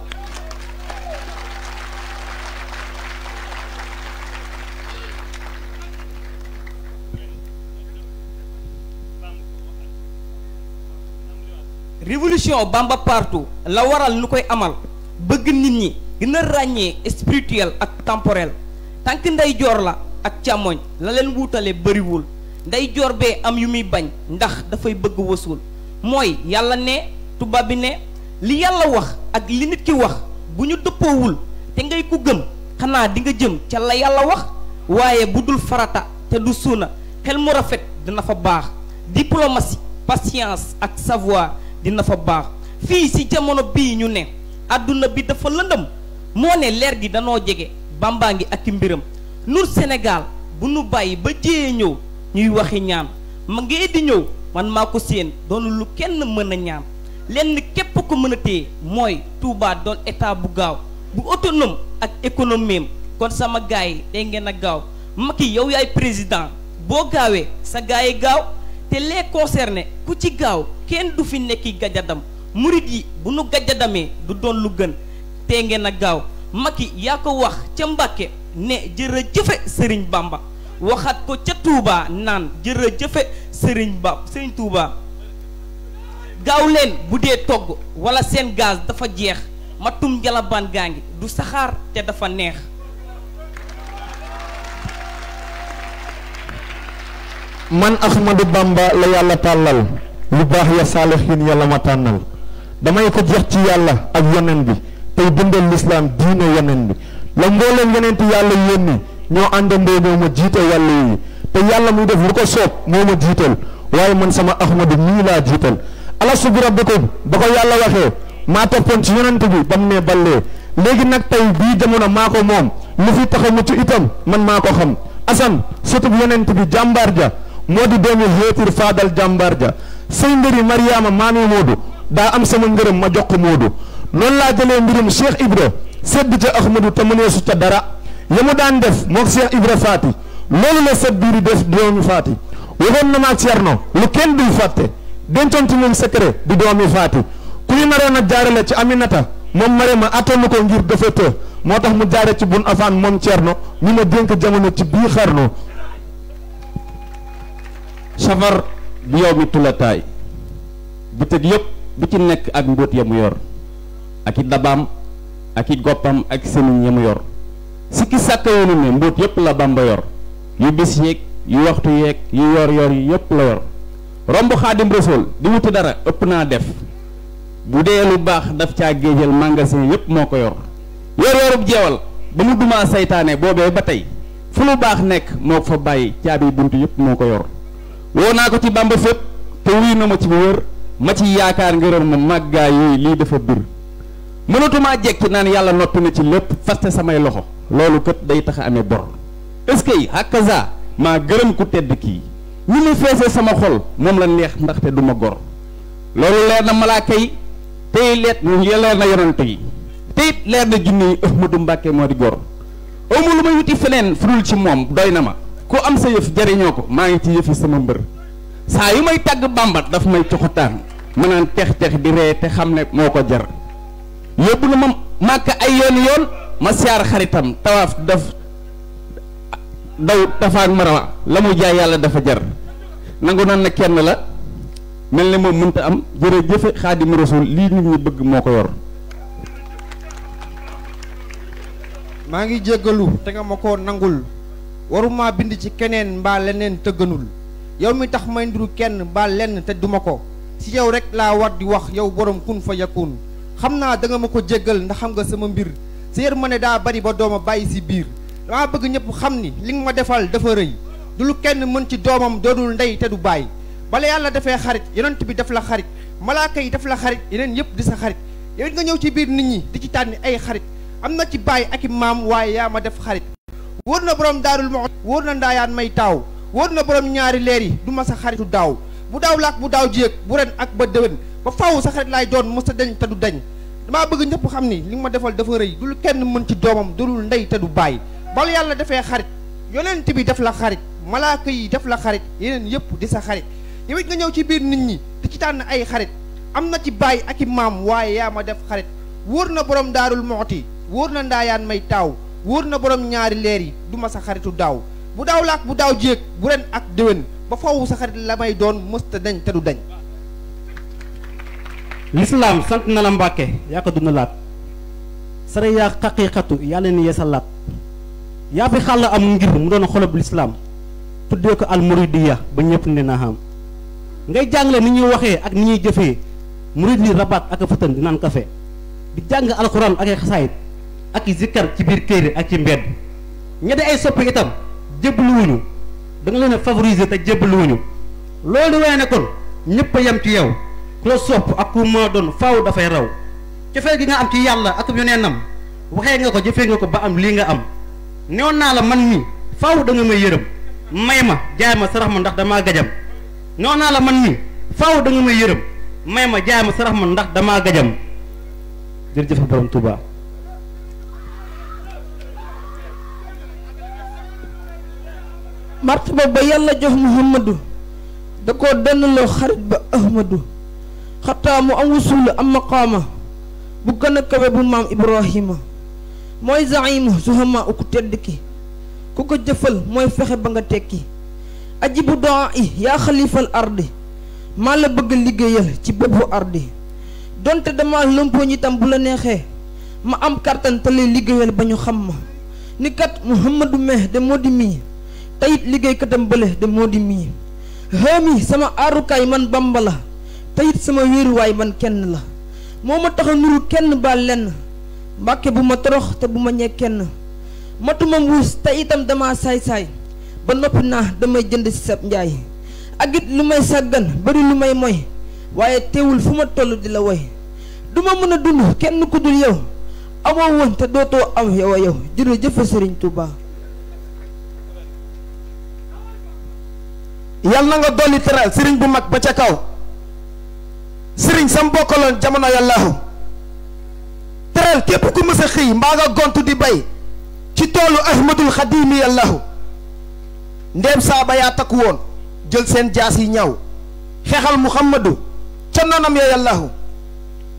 révolution Bamba partout la waral nu koy amal bëgg nit ñi gën a ràññee spirituel ak temporel tànk ndeyjoor la ak càmmoñ la leen wuutale bëriwul ndeyjoor bee am yu muy bañ ndax dafay bëgg wasul mooy yàlla ne tubaab bi ne li yàlla wax ak li nit ki wax bu ñu dëppoowul te ngay ku gëm xanaa di nga jëm ca la yàlla wax waaye bu dul farata te du suuna xel mu rafet dina fa baax diplomatie patience ak savoir dina fa baax fii ci jamono bii ñu ne àdduna bi dafa lëndëm moo ne leer gi danoo jege Bamba ngi ak mbiram nun Sénégal bu nu bàyyi ba jéyee ñëw ñuy waxi ñaan ma ngee di ñëw man maa ko séen doonu lu kenn mën a ñaan lenn képp ko mën a téye mooy Touba doon état bu gaaw bu autonome ak économie am kon sama gaay yi day ngeen a gaaw Macky yow yaay président boo gaawee sa gaay yi gaaw te les concernés ku ci gaaw kenn du fi nekki gajadam murit yi bu nu gajadamee du doon lu gën te ngeen a gaaw Macky yaa ko wax ca Mbàkke ne jërëjëfe Sëriñ Bamba waxaat ko ca Touba naan jërëjëfe Sëriñ Touba gaaw leen bu dee togg wala seen gaz dafa jeex matum jalabaan gaa ngi du saxaar te dafa neex man Ahmadou Bamba la yàlla tàllal lu baax ya saalixiin yàlla ma tànnal damay ko jeex ci yàlla ak yonen bi tey dundal lislaam diine yonen bi la mbooleem yonent yàlla yónni ñoo àndandoo moo ma jiite wàll yi te yàlla muy def lu ko soob moo ma jiital waaye man sama Ahmadou mii laa jiital alastu bi rabbikum ba ko yàlla waxee maa toppoon ci yonent bi ba mu ne ballee léegi nag tey bii jamono maa ko moom lu fi tax a mucc itam man maa ko xam asan sutub yonent bi jàmbaar ja moo di doomi xéetir faadal jàmbaar ja sëy mbiri Mariama maami Moodu daa am sama ngërëm ma jox ko Moodu noonu laa jëlee mbirum Cheikh Ibra sedd ca Ahmadou te mëneesu ca dara ya mu daan def mook Cheikh Ibra faati loolu la sedd biiri def doomi faati waxoon na maag Cerno lu kenn duy fàtte dencoon ci moom secret di doomi faati ku ñu naroon a jaarale ci Aminata moom Marema attanu ko ngir dafa të moo tax mu jaare ci bun afaan moom Cerno ñu ma dénk jamono ci bii xarnu safar bi yow mi tulataay bitëg yëpp bu ci nekk ak mbóot ya mu yor ak i dabaam ak i goppam ak semiñ ya mu yor sikki sàkka yoonu ne mbóot yëpp la Bamba yor yu bis yeeg yu waxtu yeeg yu yor yor yi yëpp la yor romb Xaadim Rasuul di wuti dara ëpp naa def bu dee lu baax daf caa géejal magasin yëpp moo ko yor yorub jeewal ba mu dumaa saytaane boobee ba tey fu lu baax nekk moo ko fa bàyyi caabi buntu yëpp moo ko yor woo naa ko ci Bamba fépp te wuy na ma ci bu wër ma ci yaakaar ngërëm ma màggaa yooyu lii dafa bir mënatumaa jekki naan yàlla noppi na ci lépp faste samay loxo loolu kat day tax a amee bor est-ce que hakaza maa gërëm ku tedd kii ñi mu feesee sama xol moom la neex ndaxte du ma gor loolu leer na malaaka yi tey leer na yonent yi te it leer na junni yi Ahmadou Mbàkke moo di gor amu lu may wuti feneen fu dul ci moom doy na ma ku am sa yëf jariñoo ko maa ngi ci yëfi sama mbër saa yu may tàgg Bamba daf may coxutaan ma naan tex-tex di ree te xam ne moo ko jar yóbbu na ma màkk ay yoon ma siyaar xaritam tawaaf daf daw tafaak marawa la mu jaay yàlla dafa jar nangu naan na kenn la mel ne moom mënta am jërëjëfe Xaadimu Rasuul lii nit ñi bëgg moo ko yor maa ngi jéggalu te nga ma ko nangul waruma bind ci keneen mbaa leneen tëgganul yow mi tax may nduru kenn mbaa lenn te duma ko ci yow rek laa war di wax yow borom kun fa yakun xam naa da nga ma ko jéggal ndax xam nga sama mbir sa yërmande daa bari ba dooma bàyyi si biir dama bëgg ñëpp xam ni li nga ma defal dafa rëy du lu kenn mën ci doomam doonul ndey te du bàyyi bala yàlla dafay xarit yonent bi daf la xarit malaaka yi daf la xarit yeneen yëpp di sa xarit yow it nga ñëw ci biir nit ñi di ci tànni ay xarit am na ci baay ak i maam waaye yaa ma def xarit wóor na borom daarul mo wóor na ndaayaan may taaw wóor na borom ñaari leer yi du ma sa xaritu daaw bu daaw laak bu daaw jéeg bu ren ak ba déwén ba faw sa xarit laay doon mos a dañ te du dañ damaa bëgg ñëpp xam ni li nga ma defal dafa rëy du lu kenn mën ci doomam dulul ndey te du bàyyi bal yàlla defee xarit yonent bi def la xarit malaaka yi def la xarit yeneen yëpp di sa xarit yow it nga ñëw ci biir nit ñi di ci tànn ay xarit am na ci baay ak i maam waaye yaa ma def xarit wóor na borom daarul moxti wóor na ndaayaan may taaw wóor na borom ñaari leer yi du ma sa xaritu daaw bu daaw laak bu daaw jéeg bu ren ak déwén ba faw sa xarit la may doon mësta dañ te du dañ lislaam sant na la Mbàkke yaa ko duna laat sare yaa xaqiiqatu yàlla ni yeesa laat yaa fi xàll am ngir mu doon xolob lislaam tuddee ko almuridiya ba ñëpp ne na xam ngay jàngale ni ñuy waxee ak ni ñuy jëfee murid li rabaat ak a fëtan di naan kafe di jàng alxuraan ak ay xasaayit ak i zikkar ci biir kër ak ci mbedd ña di ay soppi itam jébbaluwuñu da nga leen a favoriser te jébbaluwuñu loolu waaye ne kon ñëpp a yem ci yow ku la sopp ak ku ma doon faaw dafay raw cofeel gi nga am ci yàlla ak yoneenam waxee nga ko jëfee nga ko ba am lii nga am newoon naa la man mi faaw da nga may yërëm may ma jaay ma sarax ma ndax damaa gajam newoon naa la man mi faaw da nga may yërëm may ma jaay ma sarax ma ndax damaa gajam jërëjëf borom Touba. martaba ba yàlla jox Muhammadu da koo dannaloo xarit ba Ahmadu xataa mu am wusuulu am maqaama bu gën a kawe bu maam Ibrahima mooy zaimu suhama uku tedd ki ku ko jëfal mooy fexe ba nga tekki ajibu doa i yaa xalifal ardi maa la bëgg liggéeyal ci boppu ardi donte dama lëmpooñ itam bu la neexee ma am kàttan te lay liggéeyal ba ñu xam ma ni kat Muhammadu me de moo di mii teyit liggéey katam bële de moo di mii xëmi sama aarukaay man Bamba la teyit sama wéeruwaay man kenn la moo ma tax a nuru kenn ba lenn Mbàkke bu ma torox te bu ma ñee kenn matuma mbuus te itam dama saay-saay ba noppi naa damay jënd ci sab njaay ak it lu may sàggan bari lu may moy waaye teewul fu ma toll di la woy du ma mën a dund kenn ku dul yow amoo woon te dootoo am yow a yow jërëjëf Sëriñ Tuuba yal na nga dolli teral sëriñ bu mag ba ca kaw sëriñ sam bokkaloon jamono yàllaahu teral képp ku mës a xëy mbaa nga gontu di bay ci toolu ahmadul xadimi yàllaahu ndéem saaba yaa takku woon jël seen jaas yi ñaw xeexal muhammadu ca noonam ya yàllaahu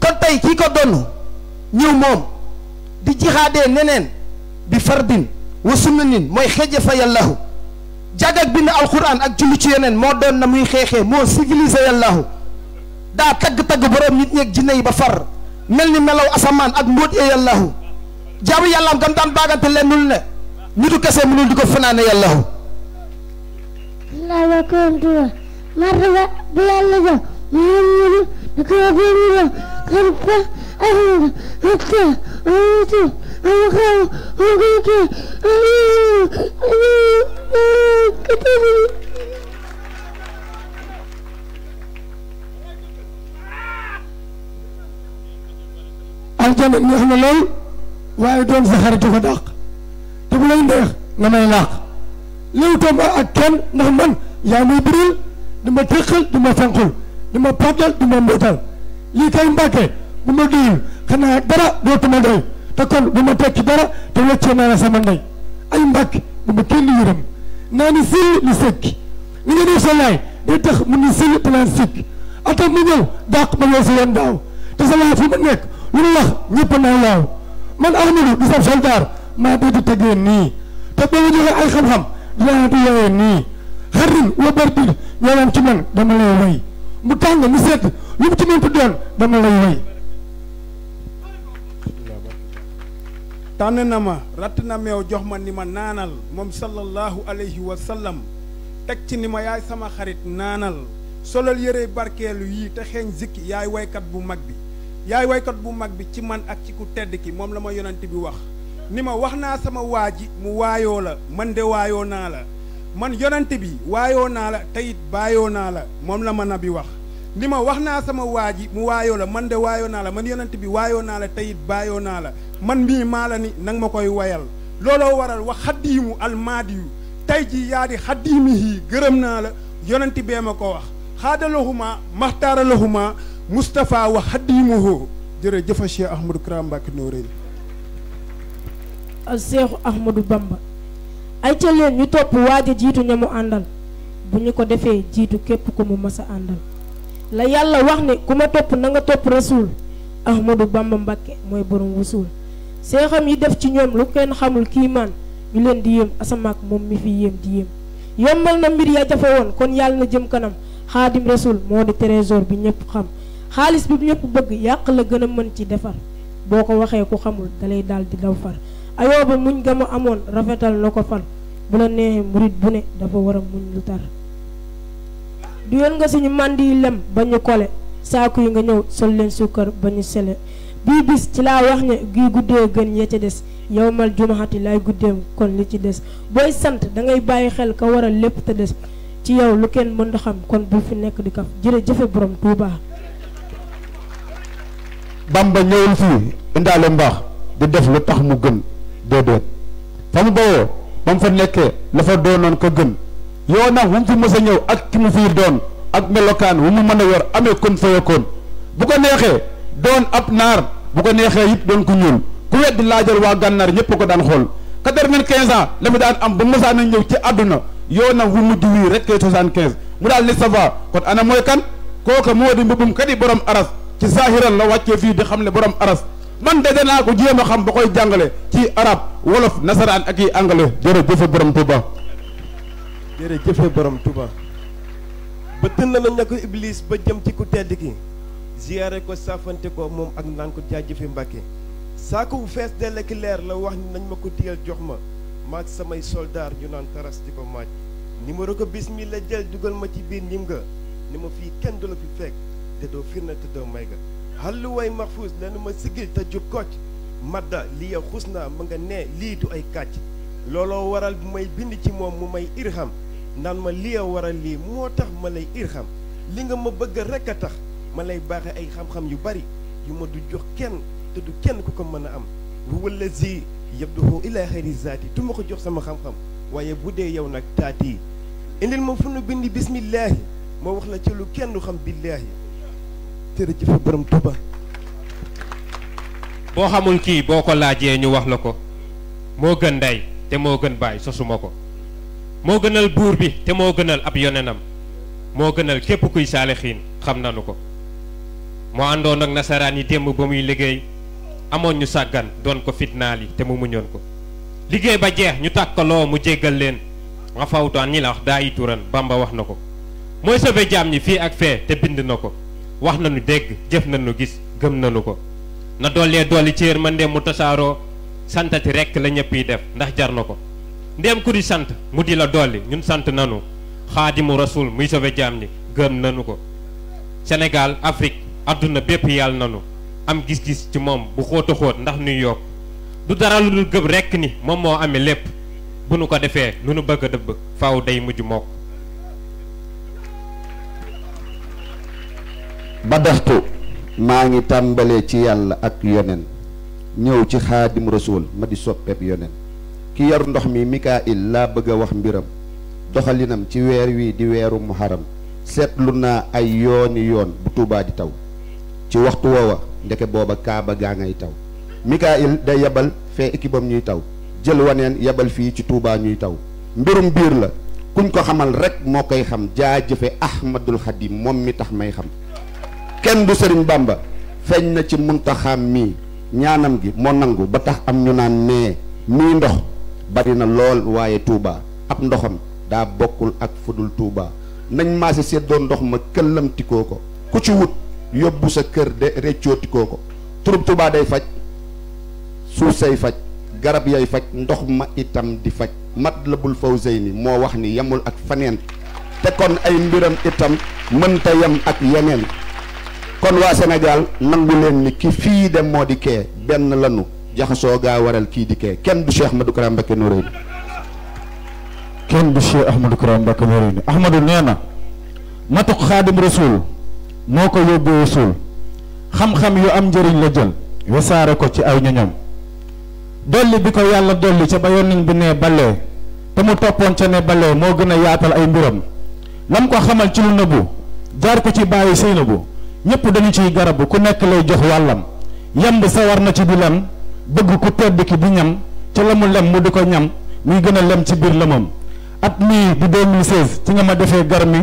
kon tey kii ko donn ñëw moom di jixaadee neneen bi fardin wa sunnanin mooy xeeje fa yàllaahu jàgg ak bind alxuraan ak julli ci yeneen moo doon na muy xeexee moo civilisé yàllaahu daa tagg-tagg borom nit ñeeg jinne yi ba far mel ni melaw asamaan ak mbóot yee yàllaahu jaamu yàllaam gam daan baagante lennul ne nitu kese mënul di ko fanaane yàllaahu la kontua martaba bi yàlla jox Muhammadu da ko bëgg xarpa ahmad hatta awutu awxaw awgike aljana neex na lool waaye doon sa xaritu ko dàq te bu lay neex nga may làq léewtoo ma ak kenn ndax man yaa may biril di ma tëqal di ma fanqul di ma paddal di ma mbootal lii kay Mbàkke bu ma doyul xanaa dara dootuma doy te kon bu ma tekki dara te weccee naa la sama ndey ay Mbàkke bu ma kenn yërëm naa ni sil ni sëkki li nga def sa laay day tax mu ni sil plan sikk atam mu ñëw dàq ba weesu woon daaw te sa laay fu ma nekk lu mu wax ñëpp naa waaw man Ahmadu di sab soldaar maa dootu tegee nii te boo ma joxee ay xam-xam dinaa di woowee nii xarin wa bardil ñooyam ci man dama lay way mu tàng mu sedd lu mu ci mënti doon dama lay way tànn na ma ratt na meew jox ma ni ma naanal moom sallallahu alayhi wa sallam teg ci ni ma yaay sama xarit naanal solal yëre barkeelu yii te xeeñ zikki yaay waykat bu mag bi yaay waykat bu mag bi ci man ak ci ku tedd ki moom la ma yonent bi wax ni ma wax naa sama waa ji mu waayoo la man de waayoo naa la man yonent bi waayoo naa la te it baayoo naa la moom la ma nabi wax ni ma wax naa sama waa ji mu waayoo la man de waayoo naa la man yonent bi waayoo naa la te it baayoo naa la man mii maa la ni nang ma koy wayal looloo waral wax xaddiimu almaadiyu tey ji yaa di xaddiimihi gërëm naa la yonent bee ma ko wax xaadalahuma maxtaaralahuma Moustapha wa xadimuhu jërëjëf Cheikh Ahmadou Kara Mbacké Noreyni. ak Seexu Ahmadou Bamba ay ca leen ñu topp waaja jiitu ña mu àndal bu ñu ko defee jiitu képp ku mu mës a àndal la yàlla wax ne ku ma topp na nga topp rasuul Ahmadou Bamba Mbacké mooy borom wusuul seexam yi def ci ñoom lu kenn xamul kiimaan ñu leen di yéem asamaak moom mi fi yéem di yéem yombal na mbir ya jafe woon kon yàlla na jëm kanam xaadim rasul moo di trésor bi ñëpp xam xaalis bi ñëpp bëgg yàq la gën a mën ci defar boo ko waxee ku xamul dalay daal di daw far ayooba muñ ga mu amoon rafetal na ko far bu la neexee murit bu ne dafa war a muñ lu tar du yoon nga suñu màndi yi lem ba ñu kole saaku yi nga ñëw sol leen sukkar ba ñu sele bii bis ci laa wax ne gii guddee gën ya ca des yow mal jumaxati lay guddeem kon li ci des booy sant da ngay bàyyi xel ka waral lépp te des ci yow lu kenn mën a xam kon bu fi nekk di kaf jërëjëfe borom Tuuba. Bamba ñëwul fii indaale mbaax di def lu tax mu gën déedéet fa mu bawoo ba mu fa nekkee la fa doonoon ko gën yow nag wu mu fi mës a ñëw ak ki mu fiy doon ak melokaan wu mu mën a yor amee kon fayakoon bu ko neexee doon ab naar bu ko neexee it doon ku ñuul ku weddi laajal waa gànnaar ñëpp ko daan xool 95 ans la mu daan am ba mësaan a ñëw ci àdduna yow nag wu mujj wii rek kay 75 mu daal ni ça va kon ana mooy kan kooka moo di mbubum kat yi borom aras ci saahiran la wàccee fii di xam ne borom aras man de danaa ko jéem a xam ba koy jàngale ci arab wolof nasaraan ak i anglais jërëjëf borom Touba. jërëjëf borom Touba. ba tën na ña ko iblis ba jëm ci ku tedd ki ziyaare ko safante ko moom ak naan ko jaajëfe Mbàkke saako bu fees dell ak leer la wax ni nañ ma ko diyal jox ma maag samay soldaar ñu naan taras di ko maaj numéro ko bismillah jël dugal ma ci biir nim nga ni ma fii kenn du la fi fekk te doo firna te doo may ga xalluwaay maxfuus lanu ma sigil te jub kocc madda li ya xus naa ma nga nee lii du ay kàcc looloo waral bu may bind ci moom mu may irham naan ma li ya waral lii moo tax ma lay irham li nga ma bëgg rekk a tax ma lay baaxe ay xam-xam yu bari yu ma du jox kenn te du kenn ku ko mën a am wala zi yabduhu ila xayri zaati du ma ko jox sama xam-xam waaye bu dee yow nag taati indil ma fu nu bindi bismillaahi ma wax la ci lu kenn du xam billaahi jërëjëf borom Tuuba. boo xamul kii boo ko laajee ñu wax la ko moo gën ndey te moo gën baay sosuma ko moo gënal buur bi te moo gënal ab yonenam moo gënal képp kuy saalixiin xam nanu ko moo àndoon ak nasaraan yi démb ba muy liggéey amoon ñu sàggan doon ko fitnaal yi te mu muñoon ko liggéey ba jeex ñu tàkkaloo mu jéggal leen nga fawtaan ñi la wax daa yi turan Bamba wax na ko mooy sauvé jaam ñi fii ak fee te bind na ko wax nañu dégg jëf nañu gis gëm nañu ko na dollee dolli ci yërmande mu tasaaroo santati rekk la ñëpp yi def ndax jar na ko ndéem ku di sant mu di la dolli ñun sant nanu xaadimu rasul muy sauvé jaam ñi gëm nañu ko Sénégal Afrique adduna bépp yàlla nanu am gis-gis ci moom bu xóot a xóot ndax nuy yokk du dara lu dul gëm rekk ni moom moo amee lépp bu nu ko defee lu nu bëgg a dëbb faaw day mujj mokk badaxtu maa ngi tàmbalee ci yàlla ak yonen ñëw ci xaadim rasul ma di soppeeb yonen ki yor ndox mi Mikaayil laa bëgg a wax mbiram doxalinam ci weer wi di weeru muharam seetlu naa ay yooni yoon bu Tuubaa di taw ci waxtu woowa ndeke booba kaaba gaa ngay taw Mikaayil day yebal fee équipam ñuy taw jël waneen yebal fii ci Tuubaa ñuy taw mbirum biir la kuñ ko xamal rek moo koy xam jaajëfe Ahmadul Xadim moom mi tax may xam kenn du Sëriñ Bamba feeñ na ci muntaxaam mii ñaanam gi moo nangu ba tax am ñu naan nee mii ndox bari na lool waaye Tuubaa ab ndoxam daa bokkul ak fudul Tuubaa nañ maase seddoo ndox ma këllamtikoo ko ku ci wut yóbbu sa kër de réccootikoo ko turub Tuubaa day faj suuf say faj garab yay faj ndox ma itam di faj Matlabul Fawzayni moo wax ni yemul ak faneen te kon ay mbiram itam mënta yem ak yeneen kon waa Sénégal nangu leen ni ki fii dem moo di kee benn lanu jaxasoo gaa waral kii di kee kenn du Cheikh Ahmadou Kara Mbacké Noreyni kenn du Cheikh Ahmadou Kara Mbacké Noreyni Ahmadou nee na matuk xaadim rasul moo ko yóbbu rasul xam-xam yu am njëriñ la jël wesaare ko ci ay ñoñom dolli bi ko yàlla dolli ca ba yonent bi ne balee te mu toppoon ca ne balee moo gën a yaatal ay mbiram lam ko xamal ci lu nëbbu jaar ko ci bàyyi Seynabu ñëpp dañu ciy garabu ku nekk lay jox wàllam yamb sawar na ci di lem bëgg ku tedd ki di ñam ca la mu lem mu di ko ñam muy gën a lem ci biir lëmam at mii di 2016 ci nga ma defee gar mi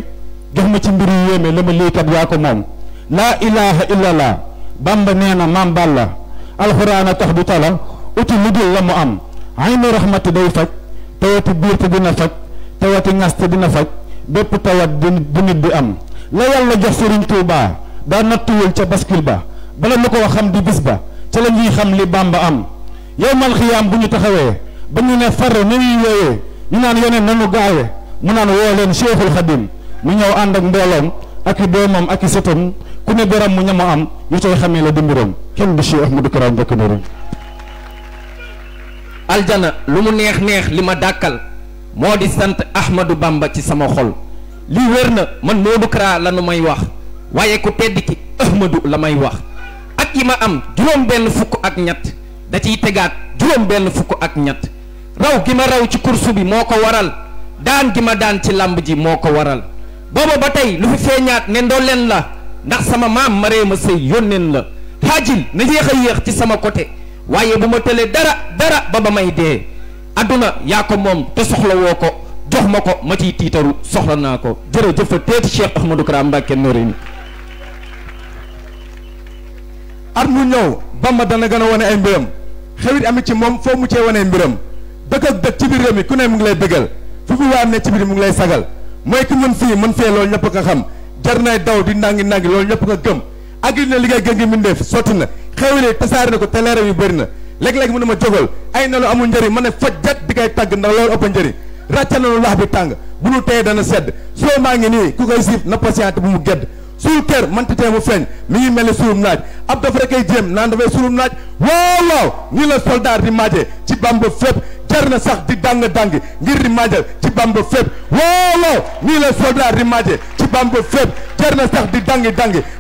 jox ma ci mbir yu yéeme la ma liikat yaa ko moom laa ilaha illallah Bamba nee na maam Balla alxuraan a tax du tala uti lu dul la mu am aynu rahmati day faj tawati biir te dina faj tawati ŋas te dina faj bépp tawat bu nit di am la yàlla jox Serigne Touba daa nattuwul ca baskil ba bala nu ko xam di bis ba ca la ñuy xam li Bamba am yowmal xiyaam bu ñu taxawee ba ñu ne far ni ñuy wooyee ñu naan yeneen nanu gaawe mu naan woo leen Cheikhul Khadim mu ñëw ànd ak mbooloom ak i doomam ak i sëtam ku ne borom mu ñama am ñu cay xamee la dimbiram kenn du Cheikh Ahmadou Kara Mbacké Noreyni aljana lu mu neex neex li ma dàkkal moo di sant Ahmadou Bamba ci sama xol lii wér na man Modou Kara la nu may wax waaye ku tedd ki Ahmadou la may wax ak yi ma am juróom benn fukk ak ñett da ciy tegaat juróom benn fukk ak ñett raw gi ma raw ci kursu bi moo ko waral daan gi ma daan ci làmb ji moo ko waral booba ba tey lu fi feeñaat ne ndolleen la ndax sama maam maree ma sëy yónneen la xaajil na yéex a yéex ci sama côté waaye bu ma tëlee dara ba may dee adduna yaa ko moom te soxla woo ko jox ma ko ma ciy tiitaru soxla naa ko jërëjëf fa teeti Cheikh Ahmadou Kara Mbacké Noreyni at mu ñëw Bamba dana gën a wane ay mbiram xewit amit ci moom foo mu cee wane ay mbiram dëkk ak dëkk ci biir réew mi ku ne mu ngi lay bëggal fu fi waar ne ci biir mu ngi lay sagal mooy ki mën fii mën fee loolu ñëpp nga xam jar nay daw di nangi loolu ñëpp nga gëm agri na liggéey gën gi mbindeef sotti na xewile tasaare na ko te leeram yu bëri na léeg-léeg mu ne ma jógal ay na lu amul njëriñ ma ne faj jat di koy tàgg ndax loolu ëpp njëriñ ràcca na lu lax bi tàng bu nu teye dana sedd soo maa ngi nii ku koy siif na patiente bu mu gedd suul kër mante tee mu feeñ mi ngi mel ni suulum naaj ab dafa rek ay jéem naan dafay suulum naaj waaw nii la soldat di maaje ci Bamba fépp jar na sax di dàng ngir di maajal ci Bamba fépp waaw nii la soldat di maaje ci Bamba fépp jar na sax di dangi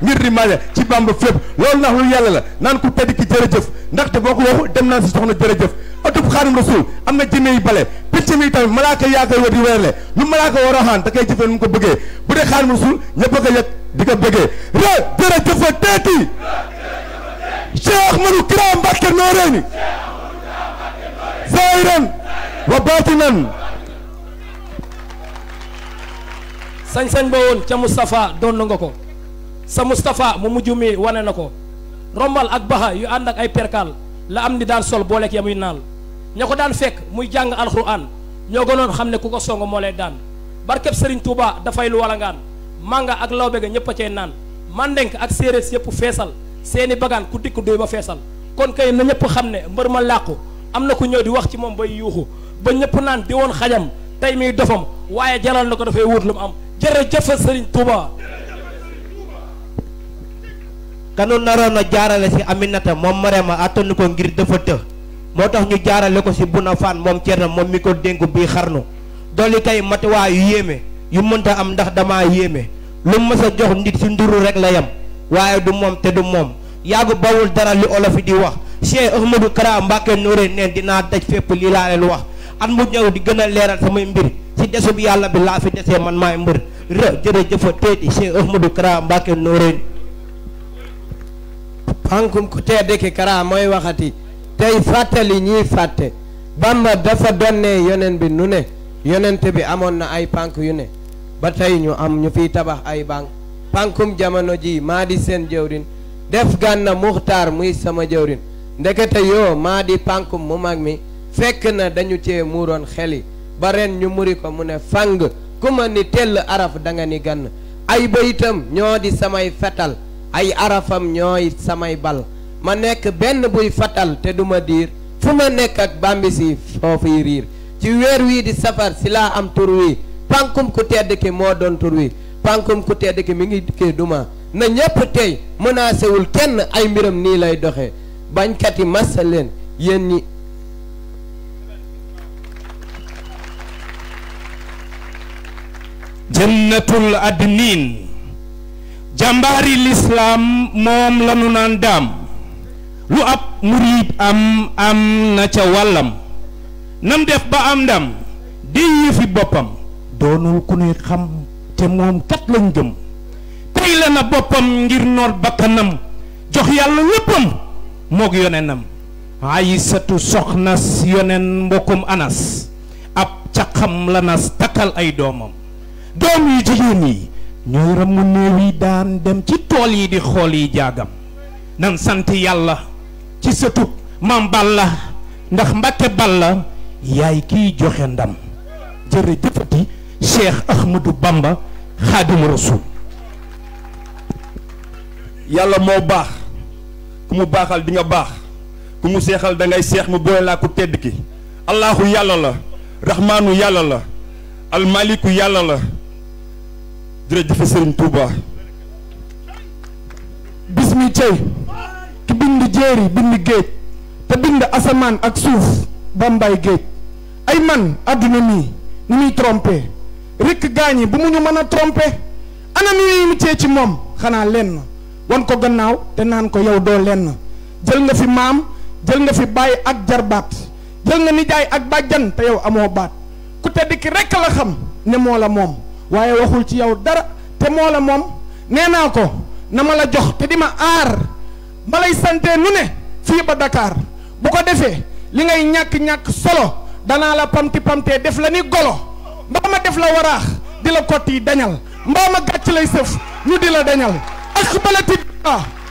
ngir di maajal ci Bamba fépp loolu ndax lu yàlla la naan ku tedd ki jërëjëf ndaxte boo ko waxu dem naa si soxna jërëjëf atub Xaadim Rasuul am na jinne yi bale picc mi tamit malaaka yaa koy wër di weerle lu malaaka war a xaan da koy jëfee nu mu ko bëggee bu dee Xaadim Rasuul ñëpp a ko yëg di ko bëggee jërëjëf fa teeti Cheikh Ahmadou Kara Mbacké Noreyni zahiran wa batinan sañ-sañ ba woon ca Moustapha doon na nga ko sa Moustapha mu mujj mi wane na ko rombal ak baxa yu ànd ak ay perkal la am ni daan sol booleeg ya muy naal ña ko daan fekk muy jàng alxuraan ñoo gënoon xam ne ku ko song moo lay daan barkeb Serigne Touba dafay lu walangaan manga ak lawbe ga ñëpp a cee naan mandenk ak séeréer yëpp feesal seeni bagaan ku dikk doy ba feesal kon kay na ñëpp xam ne mbër ma làqu am na ku ñëw di wax ci moom bay yuuxu ba ñëpp naan di woon xajam tey muy dofam waaye jaral na ko dafay wut lu mu am jërëjëf Serigne Touba. kanu naroon a jaarale si Aminata moom Marema attanu ko ngir dafa të moo tax ñu jaarale ko si Buna Fan moom Cerno moom mi ko dénku bii xarnu dolli kay matuwaay yu yéeme yu mënta am ndax damaa yéeme lu mës a jox nit si nduru rek la yam waaye du moom te du moom yàggu bawul dara li olof yi di wax Cheikh Ahmadou Kara Mbacké Noreyni neen dinaa daj fépp lii laa leen wax at mu ñëw di gën a leeral samay mbir si desub yàlla bi laa fi desee man maay mbër jërëjëfa teeti Cheikh Ahmadou Kara Mbacké Noreyni pankum ku tedd ki Kara mooy waxati tey fàttali ñiy fàtte Bamba dafa donne yonen bi nu ne yonente bi amoon na ay pank yu ne ba tey ñu am ñu fiy tabax ay bank pankum jamono ji maa di seen jëwrin def Gana Muxtaar muy sama jëwrin ndekete yoo maa di pankum mu mag mi fekk na dañu cee muuroon xeli ba ren ñu muri ko mu ne fang ku ma ni tell araf da nga ni gann ay bayitam ñoo di samay fetal ay arafam ñooy samay bal ma nekk benn buy fatal te duma diir fu ma nekk ak bambisi foofuy riir ci weer wii di safar si laa am tur wi pankum ku tedd ki moo doon tur wi pankum ku tedd ki mi ngi dikkee duma na ñépp tey menacé wul kenn ay mbiram nii lay doxee bañkat yi massa leen yéen ñi jannatul adnin jàmbaari lislaam moom lanu naan daam lu ab murid am na ca wàllam nam def ba am ndam di yëfi boppam doonul ku nuy xam te moom kat lañ gëm te tayle na boppam ngir noot bakkanam jox yàlla léppam moog yonenam Aysatu soxnas yonen mbokkum Anas ab caqam la nas takkal ay doomam doom yu jigéen yi ñooy ramu néew yi daan dem ci tool yi di xool yi jaagam nan sant yàlla ci sëtub Maam Balla ndax Mbàkke Balla yaay kiy joxe ndam jërëjëfati Cheikh Ahmadou Bamba Xaadimu Rasuul. yàlla moo baax ku mu baaxal di nga baax ku mu seexal da ngay seex mu boole laa ku tedd ki allahu yàlla la rahmaanu yàlla la almaliku yàlla la jërëjëf Sëriñ Tuuba. bismi cey ki bind jéeri bind géej te bind asamaan ak suuf bambay géej ay man àdduna mii ni muy trompé rekk gaañi bu mu ñu mën a trompé ana nuy mu cee ci moom xanaa lenn wan ko gannaaw te naan ko yow doo lenn jël nga fi maam jël nga fi baay ak jarbaat jël nga nijaay ak bàjjan te yow amoo baat ku tedd ki rekk la xam ne moo la moom waaye waxul ci yow dara te moo la moom nee naa ko na ma la jox te di ma aar ma lay sante nu ne fii ba Dakar bu ko defee li ngay ñàkk-ñàkk solo danaa la pamti pamtee def la ni golo mbaa ma def la waraax di la kott yi dañal mbaa ma gàcc lay sëf ñu di la dañal aqbalati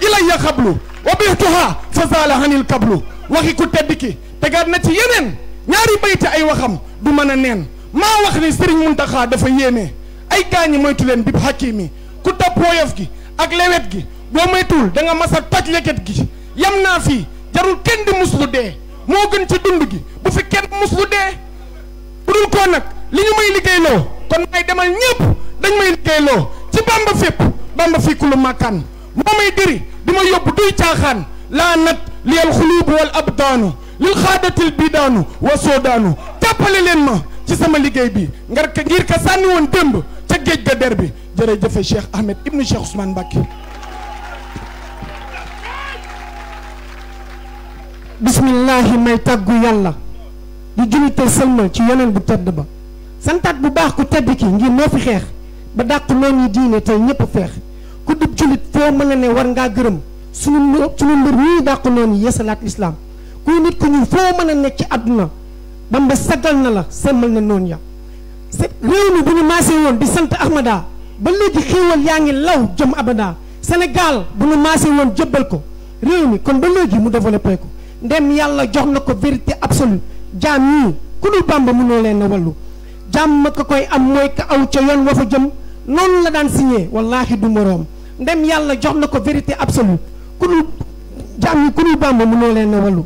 ilayya xablu wa bihtuha fa zaala hanil kablu waxi ku tedd ki tegaat na ci yeneen ñaari bayti ay waxam du mën a neen maa wax ni Sëriñ Muntaxa dafa yéeme ay gaañi moytu leen bib hakimi ku topp woyof gi ak lewet gi boo moytuwul da nga mas a toj leket gi yam naa fii jarul kenn di muslu dee moo gën ci dund gi bu fi kenn muslu dee bu dul koo nag li ñu may liggéeyloo kon may demal ñépp dañ may liggéeyloo ci Bamba fépp Bamba fii ku lu màkkaan moo may diri di ma yóbbu duy caaxaan laa nat liyal xuluubu wal abdaanu lil xaadatil bidaanu wa soodaanu jàppale leen ma ci sama liggéey bi ngir ka sànni woon démb ca géej ga der bi jërëjëfe Cheikh Ahmed ibnu Cheikh Ousmane Mbacké. bismillahi may tàggu yàlla di jullite sëlmal ci yoneen bu tedd ba santaat bu baax ku tedd ki ngir moo fi xeex ba dàq noonu diine tey ñépp feex ku dib jullit foo mën a ne war ngaa gërëm sunu mbir ñuy dàq noonu yeesalaat lislaam kuy nit ku ñuul foo mën a nekk ci àdduna Bamba sagal na la semmal na noonu ya réew mi bu ñu maasee woon di sant Ahmada ba léegi xéewal yaa ngi law jëm abada Sénégal bu ñu maasee woon jëbbal ko réew mi kon ba léegi mu développé ko ndem yàlla jox na ko vérité absolue jaam ñii ku dul Bamba mënoo leen a wallu jaam ma ko koy am mooy ka aw ca yoon wa fa jëm noonu la daan signé wallaahi du moroom ndem yàlla jox na ko vérité absolue ku dul jaam ñi ku dul Bamba mënoo leen a wallu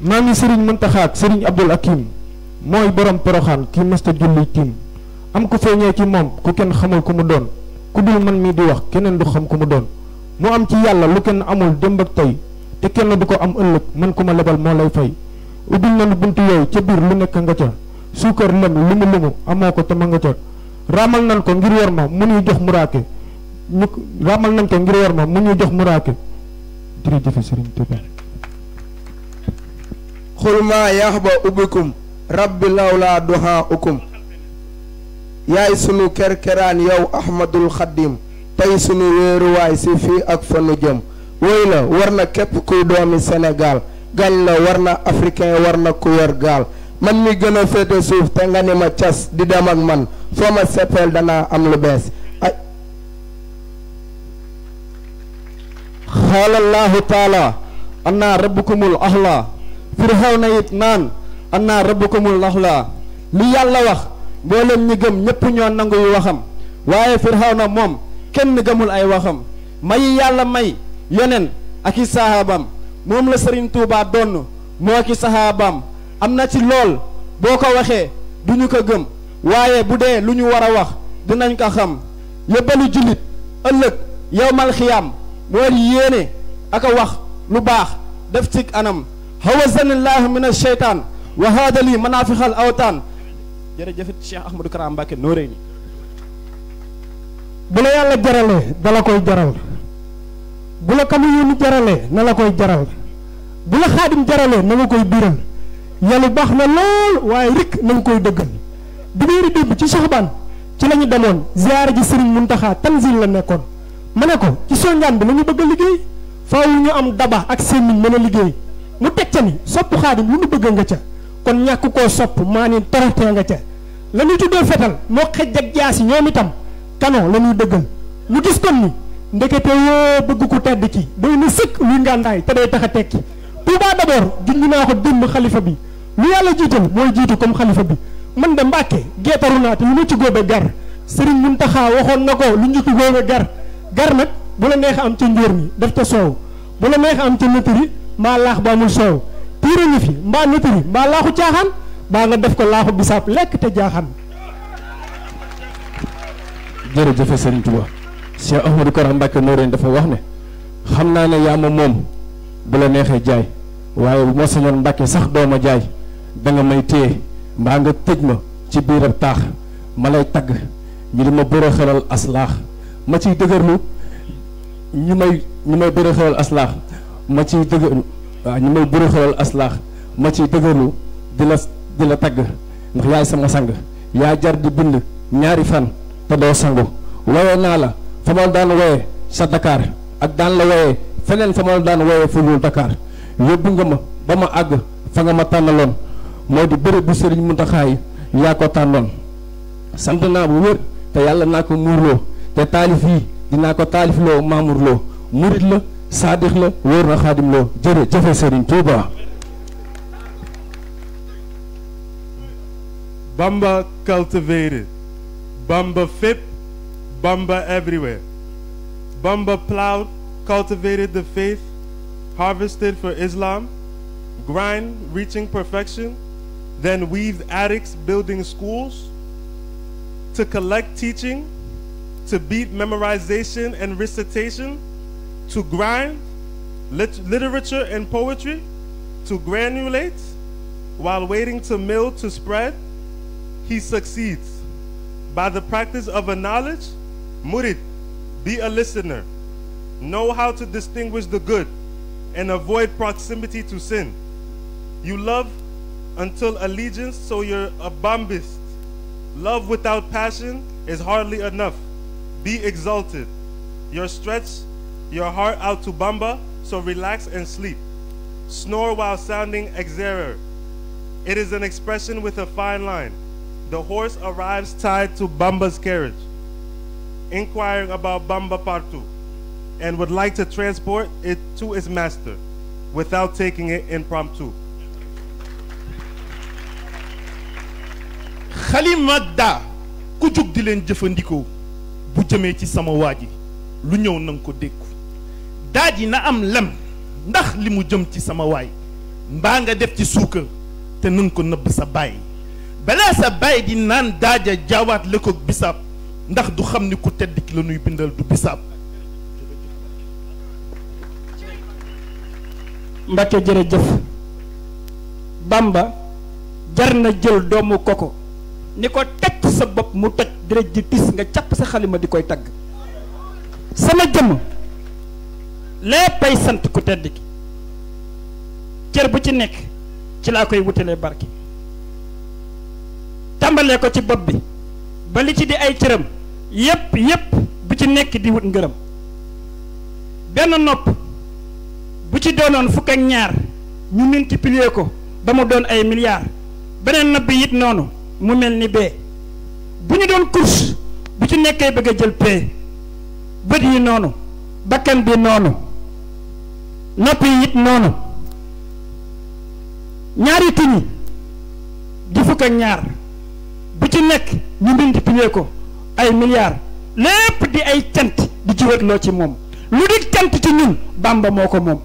maa ngi Serigne Muntaxa ak Serigne Abdul Hakim mooy borom poroxaan kii masta julli tiim am ko feeñee ci moom ku kenn xamul ku mu doon ku dul man mii di wax keneen du xam ku mu doon mu am ci yàlla lu kenn amul démb ak tey te kenn du ko am ëllëg man ku ma lebal moo lay fay ubbil nañu buntu yooyu ca biir lu nekk nga ca suukar lem lu mu lumu amoo ko te ma nga ca raamal nañ ko ngir yor ma mu ñuy jox muraake ñu raamal nañ ko ngir yor ma mu ñuy jox muraake jërëjëf Serigne Touba. xul maa yaxba ubbikum rabbi lawlaa duhaa ukum yaay sunu kerkeraan yow ahmadul xaddim tey sunu wéeruwaay si fii ak fa nu jëm woy la war na képp kuy doomi Sénégal gañ la war na africain war na ku yor gaal man mi gën a féete suuf te nga ni ma cas di dem ak man foo ma seppeel danaa am lu bees ay xaalallahu taala annaa rabbukumul axlaa Firawna it naan annaa rabbukumul axlaa li yàlla wax mboolem ñi gëm ñépp ñoo nangu yu waxam waaye Firawna moom kenn gëmul ay waxam mayi yàlla may yonen ak i sahaabam moom la Serigne Touba donn moo ki sahaabam am na ci lool boo ko waxee du ñu ko gëm waaye bu dee lu ñu war a wax dinañ ko xam yóbbalu jullit ëllëg yowmal xiyaam moo di yéene ak a wax lu baax def ci anam hawazanillahu min asheytaan wa haadali manafixal awtaan jërëjëfit Cheikh Ahmadou Kara Mbacké Noreyni bu la yàlla jaralee dala koy jaral bu la kamu yónni jaralee na la koy jaral bu la xaadim jaralee na nga koy biral yàlla baax na lool waaye rek na nga koy dëggal bi démb ci saxbaan ci la ñu demoon ziyaare ji Serigne Mountakha Tanzil la nekkoon ma ne ko ci songaan bi la ñu bëgg a liggéey faaw ñu am daba ak semmiñ mën a liggéey mu teg ca ni sopp Xaadim lu nu bëgg nga ca kon ñàkk koo sopp maa ni toroxtee nga ca la ñuy tuddee fetal moo xëj ak jaasi ñoom itam canon la ñuy dëggal ñu gis kon ni ndekete yoo bëgg ku tedd ki doy na sëkk luy ngàndaay te day tax a tekki Touba d'abord junj naa ko démb xalifa bi lu yàlla jiital mooy jiitu comme xalifa bi man de Mbàkke geetaru naa te lu ma ci góobe gar Serigne Mountakha waxoon na ko lu ñu ci góobe gar nag bu la neex am ca njóor mi def ca soow bu la neex am ca nëtëri mbaa laax ba amul soow tiire ñu fi mbaa nëtëri mbaa laaxu caaxaan baa nga def ko laaxu bisaab lekk te jaaxaan. jërëjëf Serigne Touba Cheikh Ahmadou Kara Mbacké Noreyni dafa wax ne xam naa ne yaa ma moom bu la neexee jaay waaye bu ma sañoon Mbacké sax doo ma jaay da nga may téye mbaa nga tëj ma ci biir ab taax ma lay tagg ñu di ma bërëxalal aslaax ma ciy dëgërlu ñu may bërëxalal aslaax ma ciy dëgërlu waaw ñu may bërëxalal aslaax ma ciy dëgërlu di la tagg ndax yaay sama sang yaa jar di bind ñaari fan te doo sangu woye naa la fa ma daan woye sa Dakar ak daan la woye feneen fa ma daan woye fu dul Dakar yóbbu nga ma ba ma àgg fa nga ma tànnaloon moo di bërëb bu Serigne Mountakha yi yaa ko tànnoon sant naa bu wér te yàlla naa ko muurloo te taalif yi dinaa ko taalifloo maamurloo murit la saadix la wóor na xaadim loo jërë jëfe Serigne Touba. Bamba cultivated, Bamba fit, Bamba everywhere. Bamba plowed, cultivated the faith, harvested for Islam, grind reaching perfection, then weaved attics building schools, to collect teaching, to beat memorization and recitation, to grind literature and poetry, to granulate, while waiting to mill to spread, he succeeds. By the practice of a knowledge, murid, be a listener. Know how to distinguish the good and avoid proximity to sin. You love until allegiance, so you're a Bambist. Love without passion is hardly enough. Be exalted. Your stretch your heart out to Bamba, so relax and sleep. Snore while sounding exerer. It is an expression with a fine line. The horse arrives tied to Bamba's carriage, inquiring about Bamba Partu, and would like to transport it to its master without taking it impromptu. xalima daa ku jug di leen jëfandikoo bu jëmee ci sama waa ji lu ñëw nanga ko dékku daa ji na am lem ndax li mu jëm ci sama waay mbaa nga def ci suukar te nanga ko nëbb sa baay balaa sa baay di naan daaja jaawaat lëkkoog bisaab ndax du xam ni ku tedd ki la nuy bindal du bisaab. Mbacké jërëjëf Bamba jar na jël doomu koko ni ko teg sa bopp mu toj dërëj ji tis nga càpp sa xalima di koy tagg sama jëmm léppay sant ku tedd ki cër bu ci nekk ci laa koy wutalee barki tàmbalee ko ci bopp bi ba li ci di ay cëram yépp bu ci nekk di wut ngërëm benn nopp bu ci doonoon fukk ak ñaar ñu multiplier ko ba mu doon ay milliards beneen nopp bi it noonu mu mel ni bee bu ñu doon course bu ci nekkee bëgg a jël pee bët yi noonu bakkan bi noonu nopp yi it noonu ñaari tuñ di fukk ak ñaar bu ci nekk ñu multiplier ko ay milliards lépp di ay cant di ci wétloo ci moom lu di cant ci ñun Bamba moo ko moom.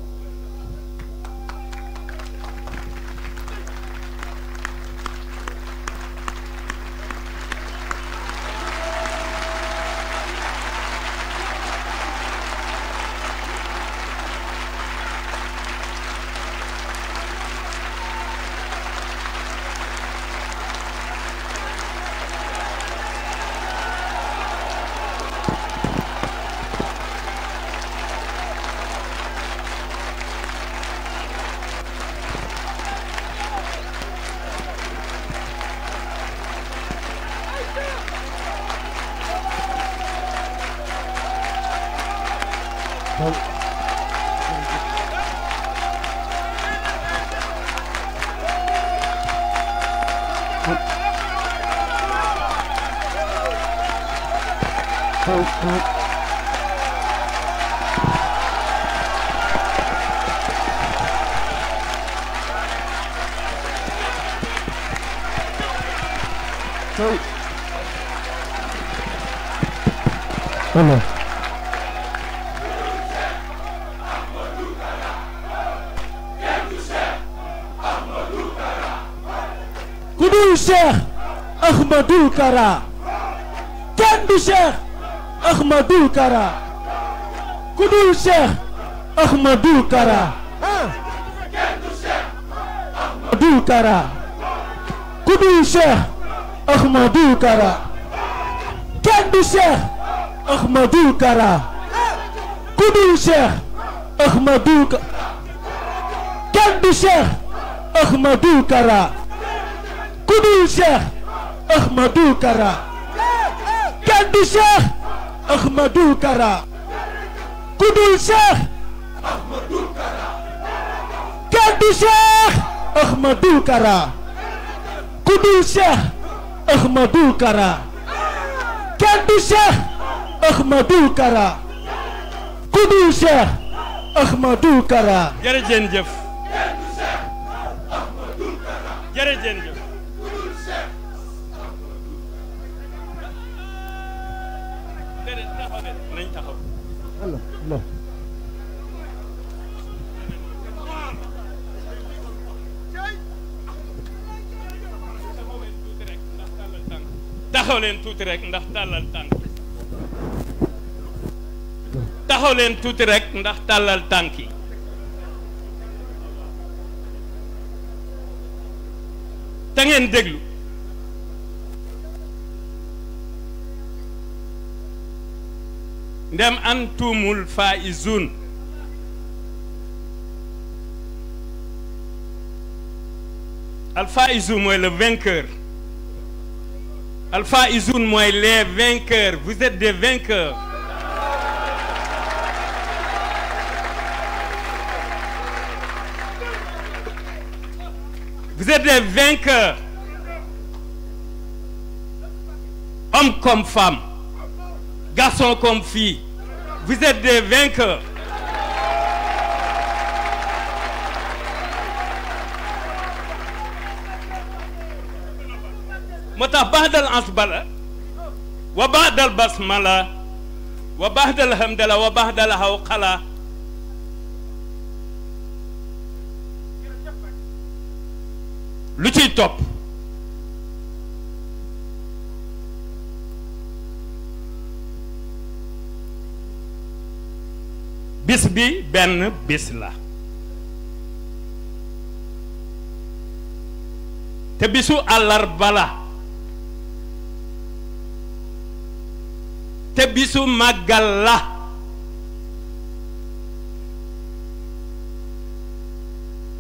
Allah. Kudul Cheikh Ahmadou Kara kenn du Cheikh Ahmadou Kara Kudul Cheikh Ahmadou Kara Ahmadou Kara Kudul Cheikh Ahmadou Kara kenn du Cheikh Ahmadou Kara Kudul Cheikh Ahmadou Kara kenn du Cheikh Ahmadou Kara Kudul Cheikh Ahmadou Kara kenn du Cheikh Ahmadou Kara Kudul Cheikh Ahmadou Kara kenn du Cheikh Ahmadou Kara Kudul Cheikh Ahmadou Kara kenn du Cheikh Ahmadou Kara Kudul Cheikh Ahmadou Kara jërëjëf jërëjëf nañ taxaw Allah Allah taxaw leen tuuti rek ndax tàllal tànk taxaw leen tuuti rek ndax tàllal tànk yi te ngeen déglu ndem antumul faizun al faizun mooy le vainqueur al faizun mooy les vainqueurs vous êtes des vainqueurs vous êtes des vainqueurs hommes comme femmes garçons comme filles vous êtes des vainqueurs moo tax ba'dal asbala wa ba'dal basmala wa ba'dal hamdala wa ba'dal hawqala lu ciy topp bis bi benn bis la te bisu àllarba la te bisu màggal la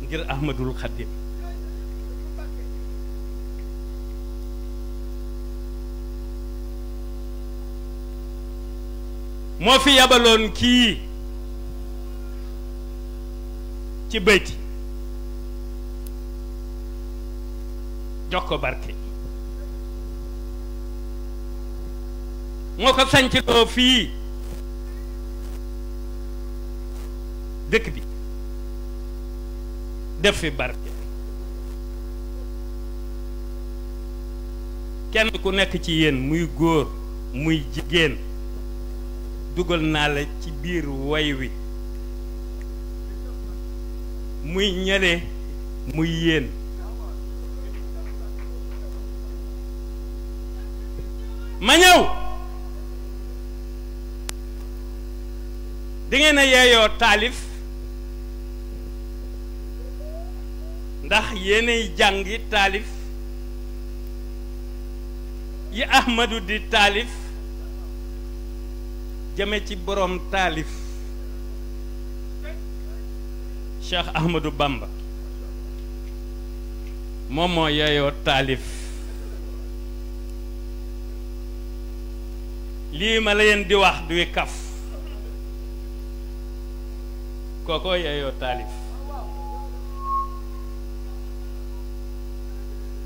ngir Ahmadul Xadim moo fi yabaloon kii ci bayti jox ko barke moo ko sancloo fii dëkk bi def fi barke kenn ku nekk ci yéen muy góor muy jigéen dugal naa la ci biir way wi muy ñële muy yéen ma ñëw di ngeen a yeeyoo taalif ndax yéenay jàngi taalif yi Ahmadu di taalif jëme ci borom taalif Cheikh Ahmadou Bamba moom moo yeeyoo taalif lii ma leen di wax duy kaf kookoo yeyoo taalif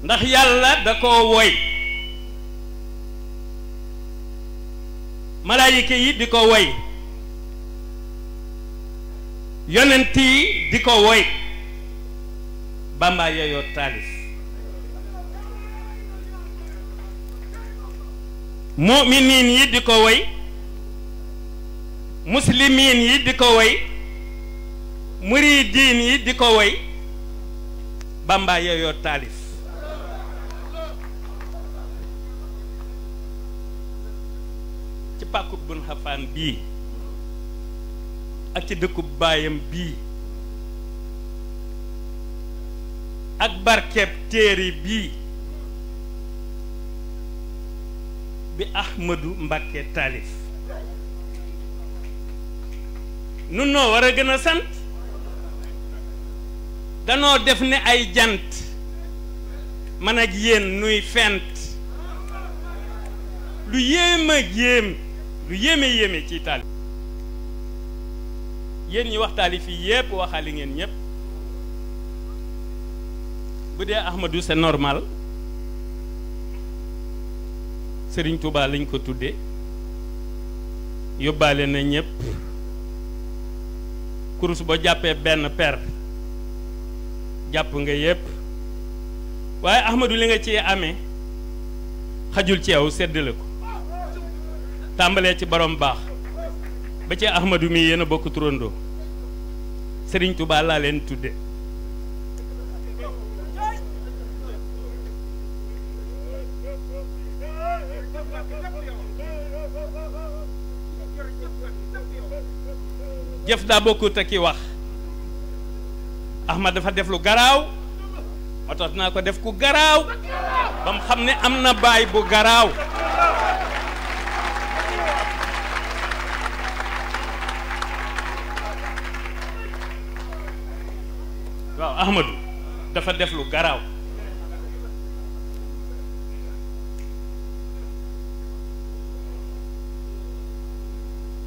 ndax yàlla da koo woy malaayika yi di ko woy yonent yi di ko woy Bamba yeyoo taalif mu'miniin yi di ko woy muslimiin yi di ko woy muridiin yi di ko woy Bamba yeyoo taalif ci pàkkub bun xafaan bii ak ci dëkkub baayam bii ak barkeeb téere bii bi Ahmadou Mbacké taalif nun noo war a gën a sant danoo def ne ay jant man ak yéen nuy fent lu yéeme ci taalif yéen ñi wax taalif yi yépp waxaali ngeen ñépp bu dee Ahmadou c'est normal Serigne Touba lañ ko tuddee yóbbaale na ñépp kurus boo jàppee benn per jàpp nga yépp waaye Ahmadou li nga ci amee xajul ci yow séddale ko tàmbalee ci borom baax ba ci Ahmadou mi yéen a bokk turandoo Serigne Touba laa leen tudde jëf daa bokkut ak ki wax Ahmad dafa def lu garaaw moo tax naa ko def ku garaaw ba mu xam ne am na baay bu garaaw waaw Ahmadou dafa def lu garaaw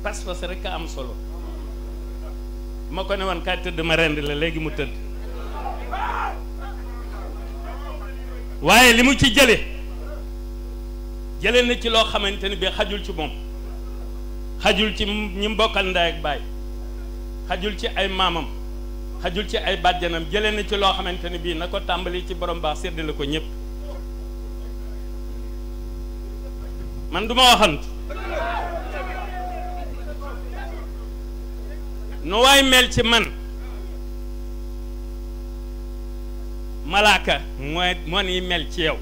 pas-pas rek a am solo ma ko ne woon kaay tëdd ma rend la léegi mu tëdd waaye li mu ci jële na ci loo xamante ni bi xajul ci moom xajul ci ñi mbokkal ndaay ak baay xajul ci ay maamam xajul ci ay bàjjanam jële na ci loo xamante ni bii na ko tàmbali ci borom baax séddale ko ñëpp man duma waxantu nu waay mel ci man malaaka moo ni mel ci yow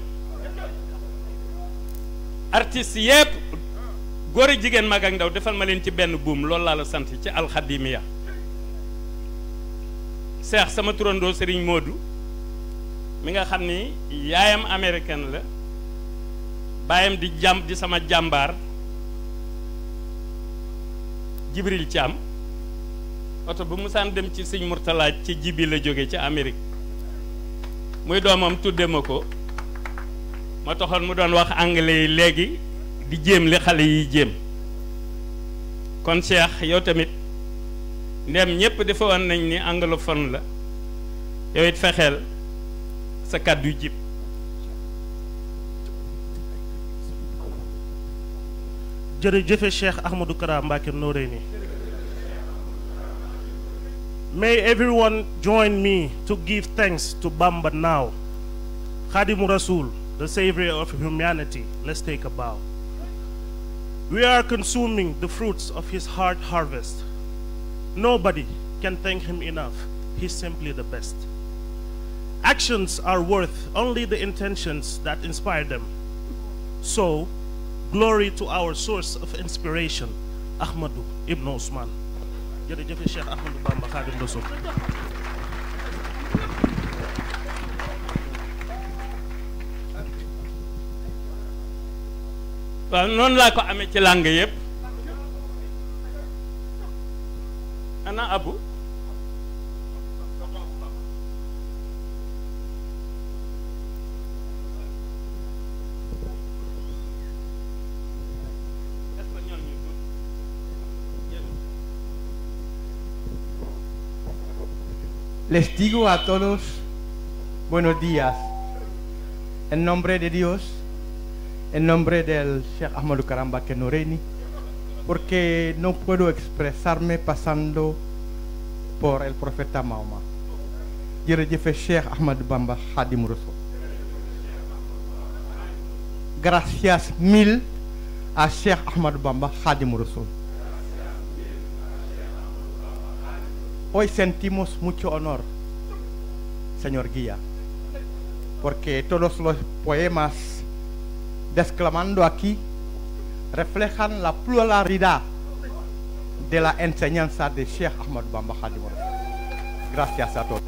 artiste yépp góor ak jigéen mag ak ndaw defal ma leen ci benn buum loolu laa la sant ci alxadimiya seex sama turandoo Serigne Modou mi nga xam ni yaayam américaine la baayam di sama jàmbaar Jibril Thiam oto bu musaan dem ci Sëñ Murtala ci jibi la jóge ci Amérique muy doomam tudde ma ko ma taxoon mu doon wax anglais yi léegi di jéem li xale yi jéem kon Cheikh yow tamit ndem ñépp dafa woon nañ ni anglophone la yow it fexeel sa kàddu jib jërëjëfe Cheikh Ahmadou Kara Mbacké Noreyni. May everyone join me to give thanks to Bamba now. Khadimu Rasul, the savior of humanity. Let's take a bow. We are consuming the fruits of his hard harvest. Nobody can thank him enough. He's simply the best. Actions are worth only the intentions that inspire them. So, glory to our source of inspiration, Ahmadou Ibn Ousmane. jërëjëf Cheikh Ahmadou Bamba Khadim Rasoul. waaw noonu laa ko amee ci langue yépp ana Abu Les digo a todos buenos días. En nombre de Dios, en nombre del Sheikh Ahmadou Kara Mbacké Noreyni, porque no puedo expresarme pasando por el profeta Mahoma. Jërëjëf Cheikh Ahmadou Bamba Khadim Rassoul. Gracias mil a Cheikh Ahmadou Bamba Khadim Rassoul. Hoy sentimos mucho honor, señor guía, porque todos los poemas declamando aquí reflejan la pluralidad de la enseñanza de Cheikh Ahmadou Bamba Khadim Rassoul. Gracias a todos.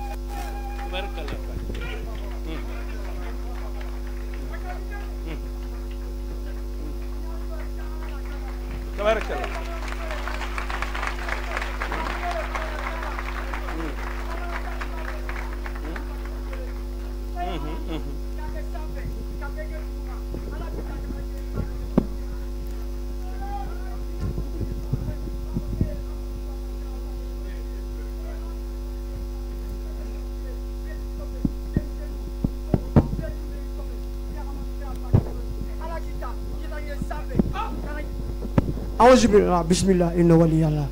Auzu billah bismillah inna waliyallah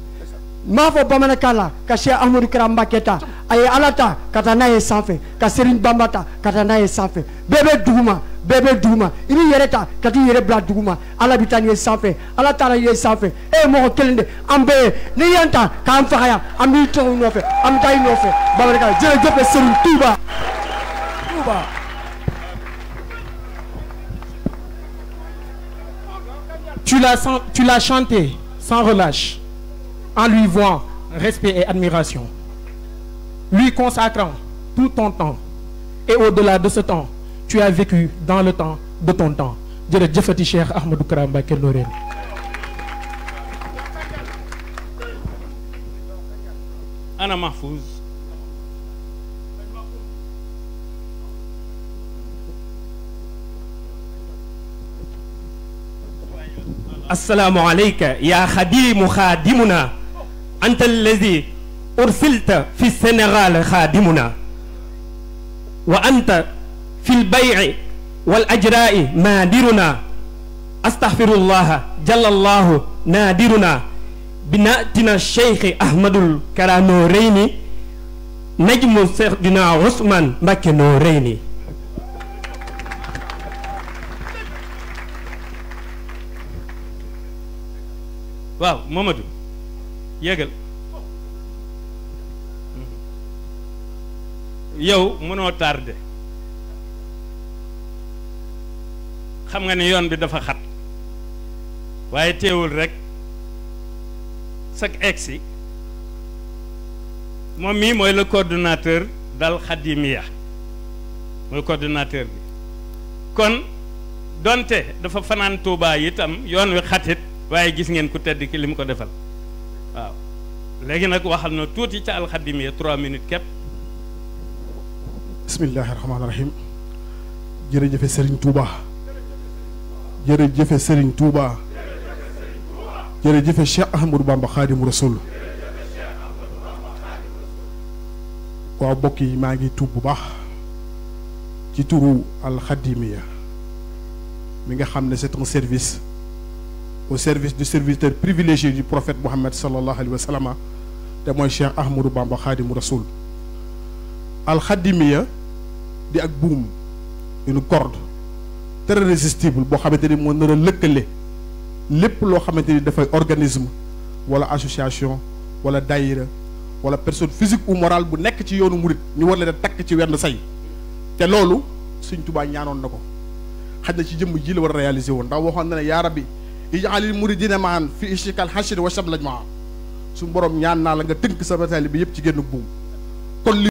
maa fɔ bamanankan la ka Cheikh Ahmadou Kara Mbacké ta a ye Ala ta ka taa n'a ye sanfɛ ka Serigne Bamba ta ka taa n'a ye sanfɛ bɛɛ bɛ duguma bɛɛ bɛ duguma i b'i yɛrɛ ta ka t'i yɛrɛ bila duguma Ala bɛ taa n'i ye sanfɛ Ala taara i ye sanfɛ e ye mɔgɔ kelen de an bɛɛ ye n'i y'an ta k'an faga yan an b'i tɔgɔ i nɔfɛ an bɛ taa i nɔfɛ bamanankan jërëjëf Serigne Touba Touba. Tu l'as chanté sans relâche, en lui vouant respect et admiration, lui consacrant tout ton temps. Et au-delà de ce temps, tu as vécu dans le temps de ton temps. Jërëjëfati Cheikh Ahmadou Kara Mbacké Noreyni. Ana Mahfouz. السلام عليك يا خديم خادمنا أنت الذي أرسلت في السنغال خادمنا وأنت في البيع والأجراء مادرنا أستغفر الله جل الله نادرنا بناتنا الشيخ أحمد كرا نوريني نجم سيدنا عثمان مباكي نوريني. waaw Mamadou yégal yow mënoo tardé xam nga ne yoon bi dafa xat waaye teewul rek sak egsi moom mii mooy le coordonnateur dal Khadimiya mooy coordonnateur bi kon donte dafa fanaan Tuubaa itam yoon wi xatit waaye gis ngeen ku tedd ki li mu ko defal waaw léegi nag waxal na tuuti ca alxadimiya 3 minutes képp. bismillahi rahmaani rahim jërëjëfe Serigne Touba jërëjëfe Serigne Touba jërëjëfe Cheikh Ahmadou Bamba Khadim Rassoul. waaw mbokk yi maa ngi tuub bu baax ci turu alxadimiya mi nga xam ne c'est un service au service du serviteur privilégié du prophète Mohammed sallallahu alayhi wa sallam te mooy Cheikh Ahmadou Bamba Khadim Rassoul. alxadimiya di ak buum une corde très résistible boo xamante ni moo nar a lëkkale lépp loo xamante ni dafay organisme wala association wala daïra wala personne physique ou morale bu nekk ci yoonu murit ñu war leen a takk ci wenn say te loolu Sëñ Tuubaa ñaanoon na ko xaj na ci jëmm ji la war a réaliser woon ndax waxoon na ne yaa rabbi ij'alil muridina maan fi ishikal hashri wa shablaj maa suñu borom ñaan naa la nga tënk sama taalibe bi yëpp ci génn buum kon